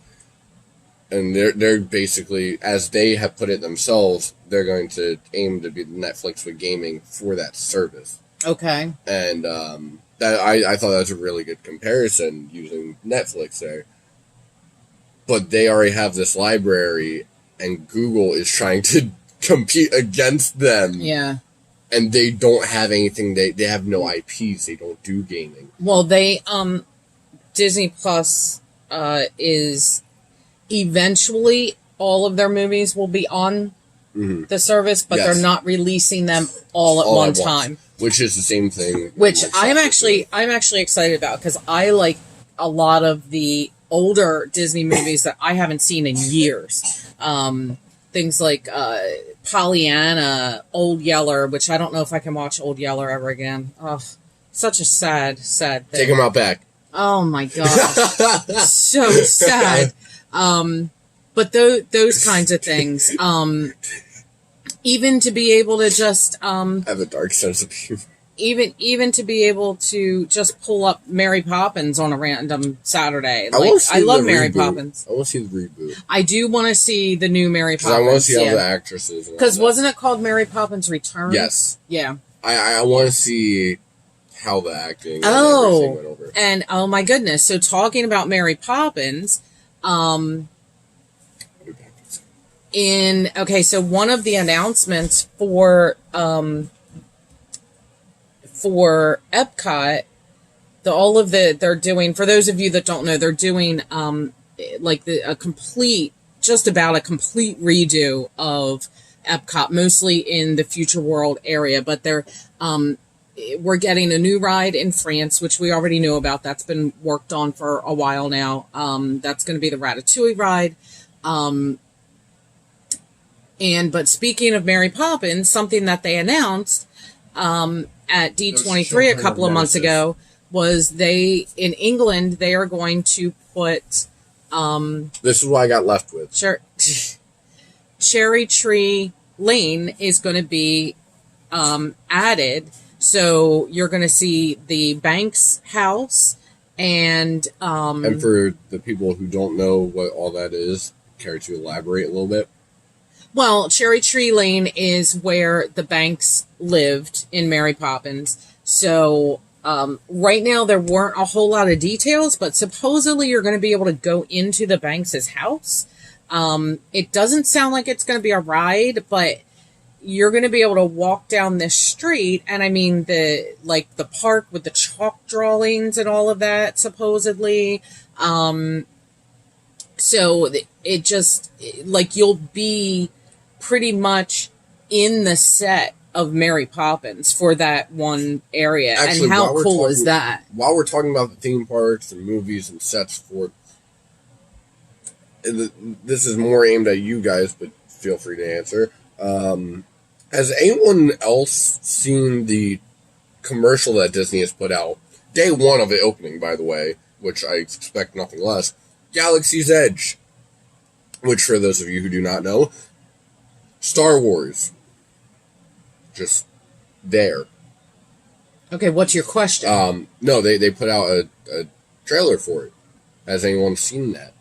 And they're basically, as they have put it themselves, they're going to aim to be Netflix with gaming for that service. Okay. And that I thought that was a really good comparison using Netflix there. But they already have this library, and Google is trying to compete against them. Yeah. And they don't have anything. They have no IPs. They don't do gaming. Well, they Disney Plus is eventually all of their movies will be on the service, but they're not releasing them all at one time. Which is the same thing. Which I'm actually excited about, because I like a lot of the older Disney movies that I haven't seen in years. Things like Pollyanna, Old Yeller, which I don't know if I can watch Old Yeller ever again. Oh, such a sad thing. Take them out back. Oh my god, so sad. But those kinds of things. Even to be able to just have a dark sense of humor. Even to be able to just pull up Mary Poppins on a random Saturday. I love Mary Poppins. I want to see the reboot. I do want to see the new Mary Poppins. I want to see all the actresses. Because wasn't it called Mary Poppins Returns? Yes. Yeah. I want to see how the acting and everything went over. And oh my goodness. So talking about Mary Poppins, so one of the announcements for Epcot, they're doing, for those of you that don't know, they're doing a complete redo of Epcot, mostly in the Future World area, but we're getting a new ride in France, which we already knew about. That's been worked on for a while now. That's going to be the Ratatouille ride. But speaking of Mary Poppins, something that they announced at D23 a couple of months ago was in England, they are going to put... this is what I got left with. Cherry Tree Lane is going to be added. So you're going to see the Banks house and for the people who don't know what all that is, care to elaborate a little bit? Well, Cherry Tree Lane is where the Banks lived in Mary Poppins. So right now there weren't a whole lot of details, but supposedly you're going to be able to go into the Banks' house. It doesn't sound like it's going to be a ride, but you're going to be able to walk down this street. And I mean, the park with the chalk drawings and all of that, supposedly. So it just, like, you'll be pretty much in the set of Mary Poppins for that one area. Actually, and how cool is that? While we're talking about the theme parks and movies and sets for this is more aimed at you guys, but feel free to answer. Has anyone else seen the commercial that Disney has put out? Day one of it opening, by the way, which I expect nothing less. Galaxy's Edge, which for those of you who do not know, Star Wars. Just there. Okay, what's your question? No, they put out a trailer for it. Has anyone seen that?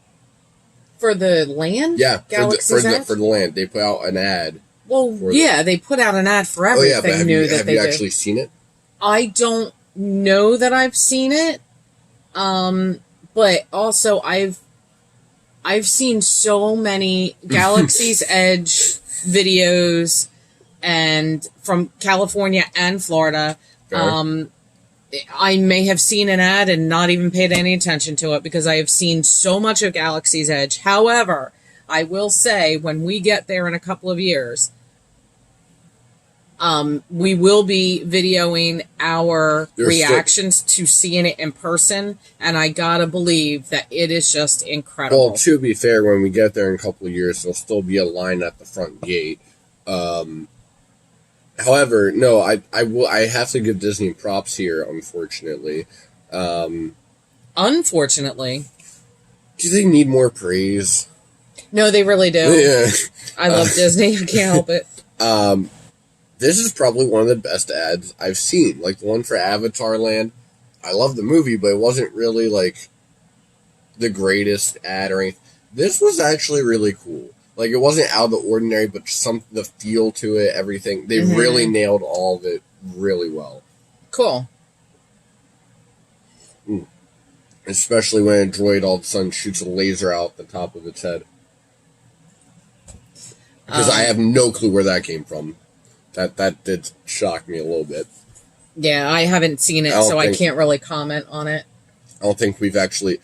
For the land? Yeah, for the land. They put out an ad. Well, yeah, they put out an ad for everything. Oh, yeah, but have you actually seen it? I don't know that I've seen it. But also I've seen so many Galaxy's Edge videos and from California and Florida. Fair. I may have seen an ad and not even paid any attention to it because I have seen so much of Galaxy's Edge. However, I will say when we get there in a couple of years, we will be videoing our reactions to seeing it in person, and I gotta believe that it is just incredible. Well, to be fair, when we get there in a couple of years, there'll still be a line at the front gate. However, no, I have to give Disney props here, unfortunately. Unfortunately? Do they need more praise? No, they really do. Yeah. I love Disney. I can't help it. This is probably one of the best ads I've seen. Like, the one for Avatar Land. I love the movie, but it wasn't really, like, the greatest ad or anything. This was actually really cool. Like, it wasn't out of the ordinary, but the feel to it, everything. They really nailed all of it really well. Cool. Especially when a droid all of a sudden shoots a laser out the top of its head. Because I have no clue where that came from. That did shock me a little bit. Yeah, I haven't seen it, so I can't really comment on it. I don't think we've actually...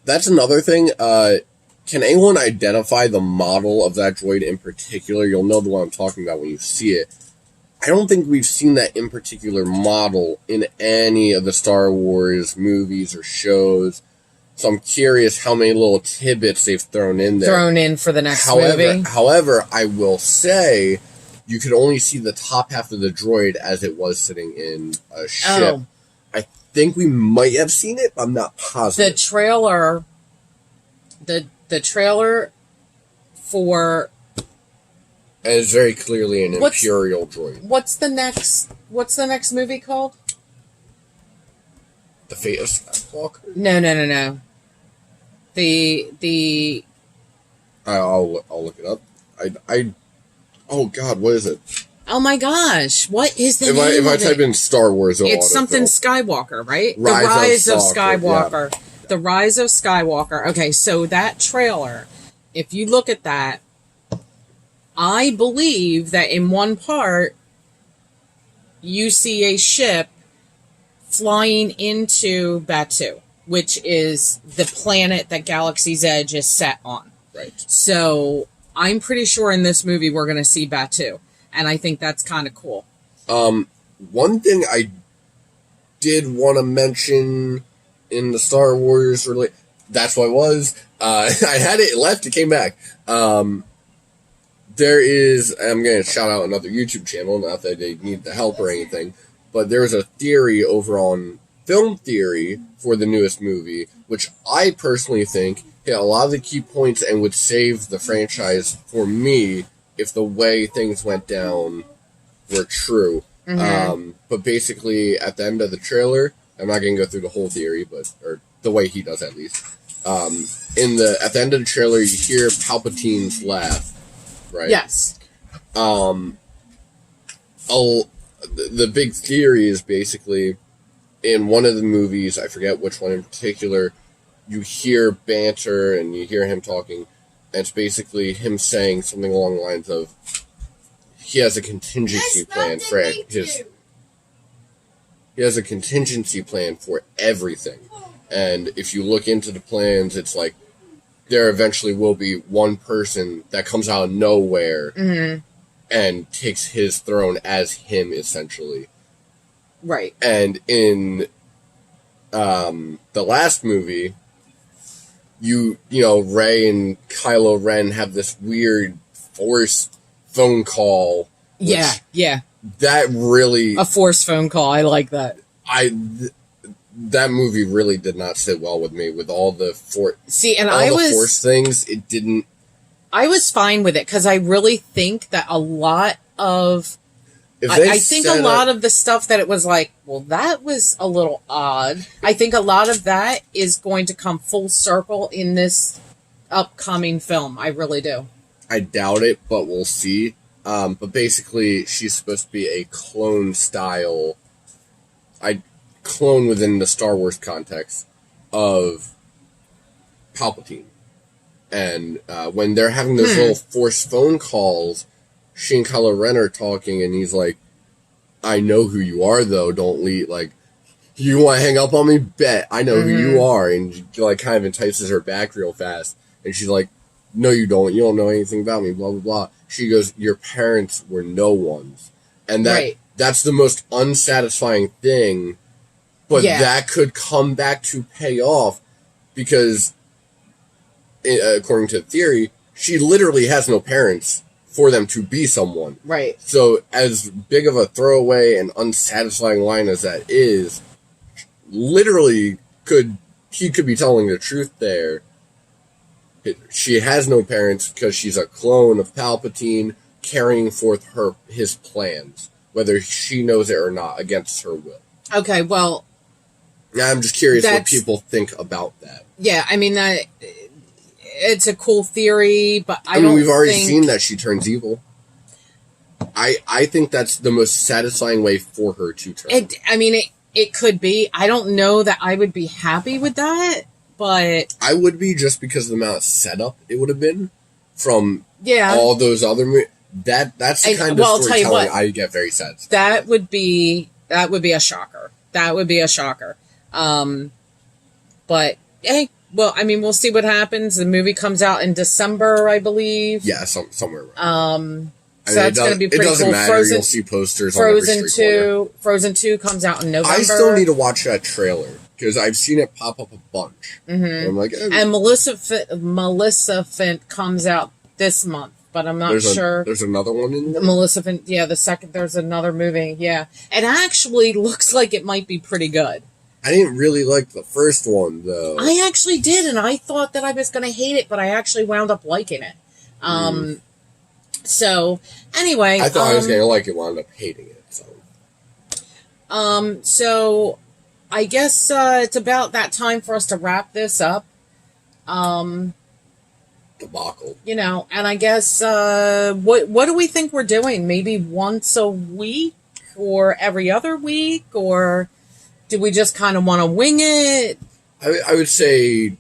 That's another thing. Can anyone identify the model of that droid in particular? You'll know the one I'm talking about when you see it. I don't think we've seen that in particular model in any of the Star Wars movies or shows. So I'm curious how many little tidbits they've thrown in there. Thrown in for the next movie. However, I will say you could only see the top half of the droid as it was sitting in a ship. Oh. I think we might have seen it, but I'm not positive. The trailer for... And it's very clearly an Imperial droid. What's the next movie called? The Fate of Skywalker? No. I'll look it up. Oh God, what is it? Oh my gosh, what is the name of it? If I type in Star Wars, it's something Skywalker, right? The Rise of Skywalker. Yeah. The Rise of Skywalker. Okay, so that trailer, if you look at that, I believe that in one part, you see a ship flying into Batuu, which is the planet that Galaxy's Edge is set on. Right. So I'm pretty sure in this movie we're going to see Batuu, and I think that's kind of cool. One thing I did want to mention in the Star Wars that's what it was. I had it left, it came back. There is, I'm going to shout out another YouTube channel, not that they need the help or anything, but there's a theory over on Film Theory for the newest movie, which I personally think hit a lot of the key points and would save the franchise for me if the way things went down were true. But basically, at the end of the trailer, I'm not going to go through the whole theory, or the way he does at least. At the end of the trailer, you hear Palpatine's laugh. right? Yes. The big theory is basically in one of the movies, I forget which one in particular, you hear banter and you hear him talking, and it's basically him saying something along the lines of he has a contingency plan for his. He has a contingency plan for everything, and if you look into the plans, it's like there eventually will be one person that comes out of nowhere and takes his throne as him, essentially. Right. And in the last movie, you know, Rey and Kylo Ren have this weird forced phone call. Yeah. That really... A forced phone call. I like that. That movie really did not sit well with me with all the force things. It didn't. I was fine with it because I really think that a lot of. I think a lot of the stuff that it was like, well, that was a little odd. I think a lot of that is going to come full circle in this upcoming film. I really do. I doubt it, but we'll see. But basically, she's supposed to be a clone style. Clone within the Star Wars context of Palpatine. And when they're having those little forced phone calls, she and Kylo Ren are talking, and he's like, I know who you are, though. Don't leave. Like, you want to hang up on me? Bet. I know who you are. And she, like, kind of entices her back real fast. And she's like, no, you don't. You don't know anything about me, blah, blah, blah. She goes, your parents were no ones. And that's the most unsatisfying thing. But that could come back to pay off because, according to the theory, she literally has no parents for them to be someone. Right. So, as big of a throwaway and unsatisfying line as that is, literally he could be telling the truth there. She has no parents because she's a clone of Palpatine carrying forth his plans, whether she knows it or not, against her will. Okay, well... I'm just curious what people think about that. Yeah, I mean, that it's a cool theory, but I mean, we've already seen that she turns evil. I think that's the most satisfying way for her to turn. It could be. I don't know that I would be happy with that, but... I would be, just because of the amount of setup it would have been from all those other movies. That's the kind of storytelling I get very sad. That would be a shocker. That would be a shocker. But hey, well, I mean, we'll see what happens. The movie comes out in December, I believe. Yeah, somewhere around. So that's going to be pretty cool. It doesn't matter. You'll see posters on every street corner. Frozen 2 comes out in November. I still need to watch that trailer because I've seen it pop up a bunch. And I'm like, and Maleficent comes out this month, but I'm not sure. There's another one in there? Maleficent, there's another movie, It actually looks like it might be pretty good. I didn't really like the first one, though. I actually did, and I thought that I was going to hate it, but I actually wound up liking it. So, anyway... I thought I was going to like it, wound up hating it, so... So, I guess it's about that time for us to wrap this up. Debacle. You know, and I guess, what do we think we're doing? Maybe once a week? Or every other week? Or... do we just kind of want to wing it? I would say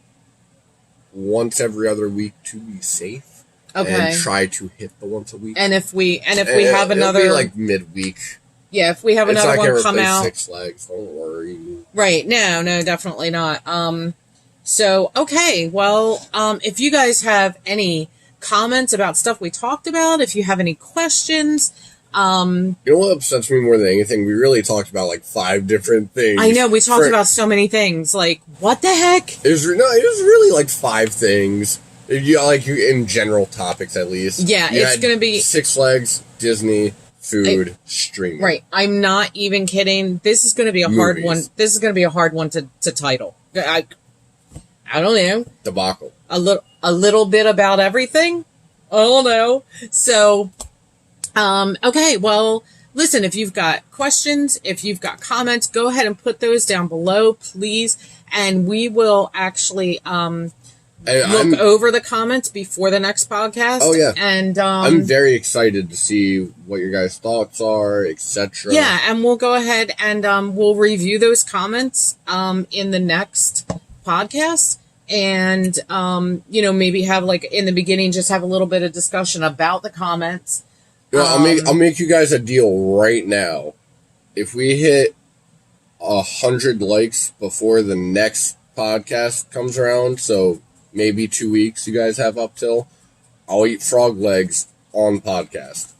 once every other week to be safe. Okay. And try to hit the once a week. And if we have another, it'll be like midweek. Yeah, if we have another one come out, 6 Legs. Don't worry. Right? No, definitely not. So okay, well, if you guys have any comments about stuff we talked about, if you have any questions. You know what upsets me more than anything? We really talked about like 5 different things. I know, we talked about so many things. Like, what the heck? It was really like 5 things. In general topics, at least. Yeah, it's going to be 6 Legs, Disney, food, streaming. Right. I'm not even kidding. This is going to be a hard one. This is going to be a hard one to title. I don't know. Debacle. A little bit about everything. I don't know. So, okay. Well, listen, if you've got questions, if you've got comments, go ahead and put those down below, please. And we will actually, look over the comments before the next podcast. Oh, yeah. And I'm very excited to see what your guys' thoughts are, etc. Yeah, and we'll go ahead and we'll review those comments in the next podcast. And, maybe have, like, in the beginning, just have a little bit of discussion about the comments. I'll make you guys a deal right now. If we hit 100 likes before the next podcast comes around, so maybe 2 weeks you guys have up till, I'll eat frog legs on podcast.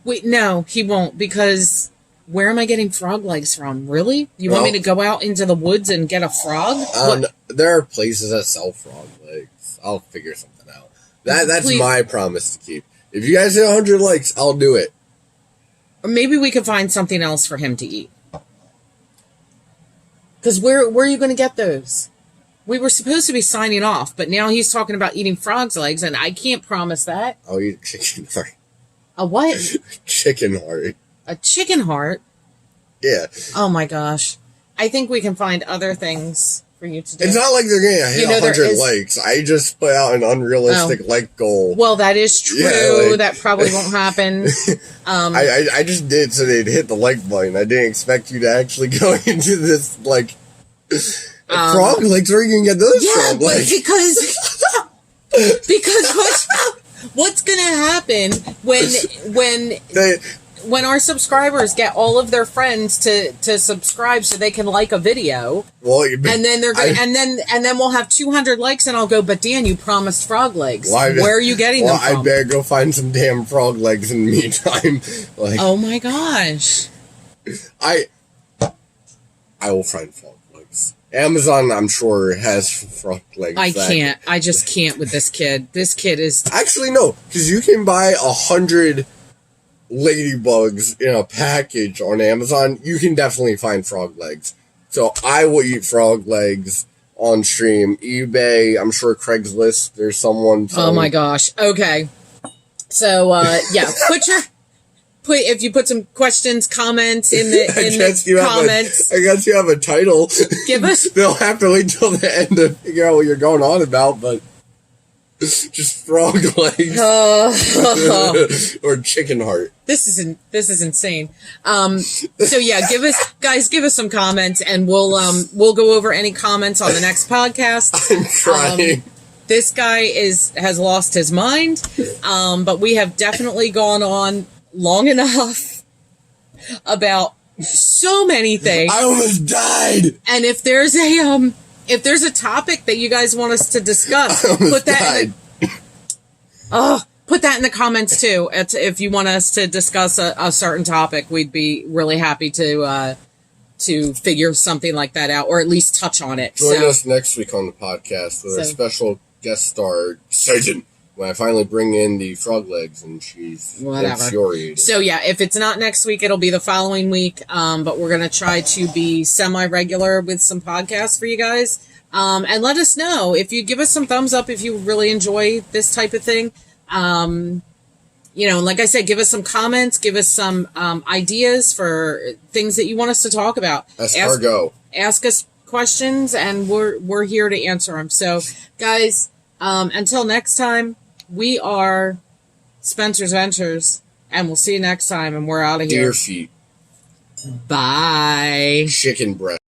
Wait, no, he won't, because where am I getting frog legs from? Really? You want me to go out into the woods and get a frog? There are places that sell frog legs. I'll figure something out. That's my promise to keep. If you guys hit 100 likes, I'll do it. Or maybe we could find something else for him to eat. Because where are you going to get those? We were supposed to be signing off, but now he's talking about eating frog's legs, and I can't promise that. I'll eat a chicken heart. A what? Chicken heart. A chicken heart? Yeah. Oh my gosh. I think we can find other things for you to do. It's not like they're going to hit 100 likes. I just put out an unrealistic like goal. Well, that is true. Yeah, that probably won't happen. I just did so they'd hit the like button. I didn't expect you to actually go into this, like, frog legs. Where are you going to get those from? Like, because what's going to happen when our subscribers get all of their friends to subscribe so they can like a video, and then they're going and then we'll have 200 likes, and I'll go, but Dan, you promised frog legs. Where are you getting them from? I better go find some damn frog legs in the meantime. Like, oh my gosh. I will find frog legs. Amazon, I'm sure, has frog legs. I just can't with this kid. This kid is... Actually, no, because you can buy 100 ladybugs in a package on Amazon. You can definitely find frog legs. So I will eat frog legs on stream. eBay, I'm sure Craigslist, there's someone... Oh my gosh. Okay. So, yeah, if you put some questions, comments in the comments. I guess you have a title. Give us. They'll have to wait till the end to figure out what you're going on about, but just frog legs or chicken heart. This is insane. So yeah, give us some comments, and we'll go over any comments on the next podcast. I'm trying. This guy has lost his mind, but we have definitely gone on long enough about so many things. I almost died. And if there's a topic that you guys want us to discuss, put that in the comments too. If you want us to discuss a certain topic, we'd be really happy to figure something like that out, or at least touch on it. Join us next week on the podcast with a special guest star, Satan, when I finally bring in the frog legs, and she's infuriated. So yeah, if it's not next week, it'll be the following week. But we're going to try to be semi-regular with some podcasts for you guys. And let us know if you give us some thumbs up if you really enjoy this type of thing. Like I said, give us some comments, give us some ideas for things that you want us to talk about. Ask us questions, and we're here to answer them. So, guys, until next time, we are Spencer's Ventures, and we'll see you next time, and we're out of here. Deer feet. Bye. Chicken breast.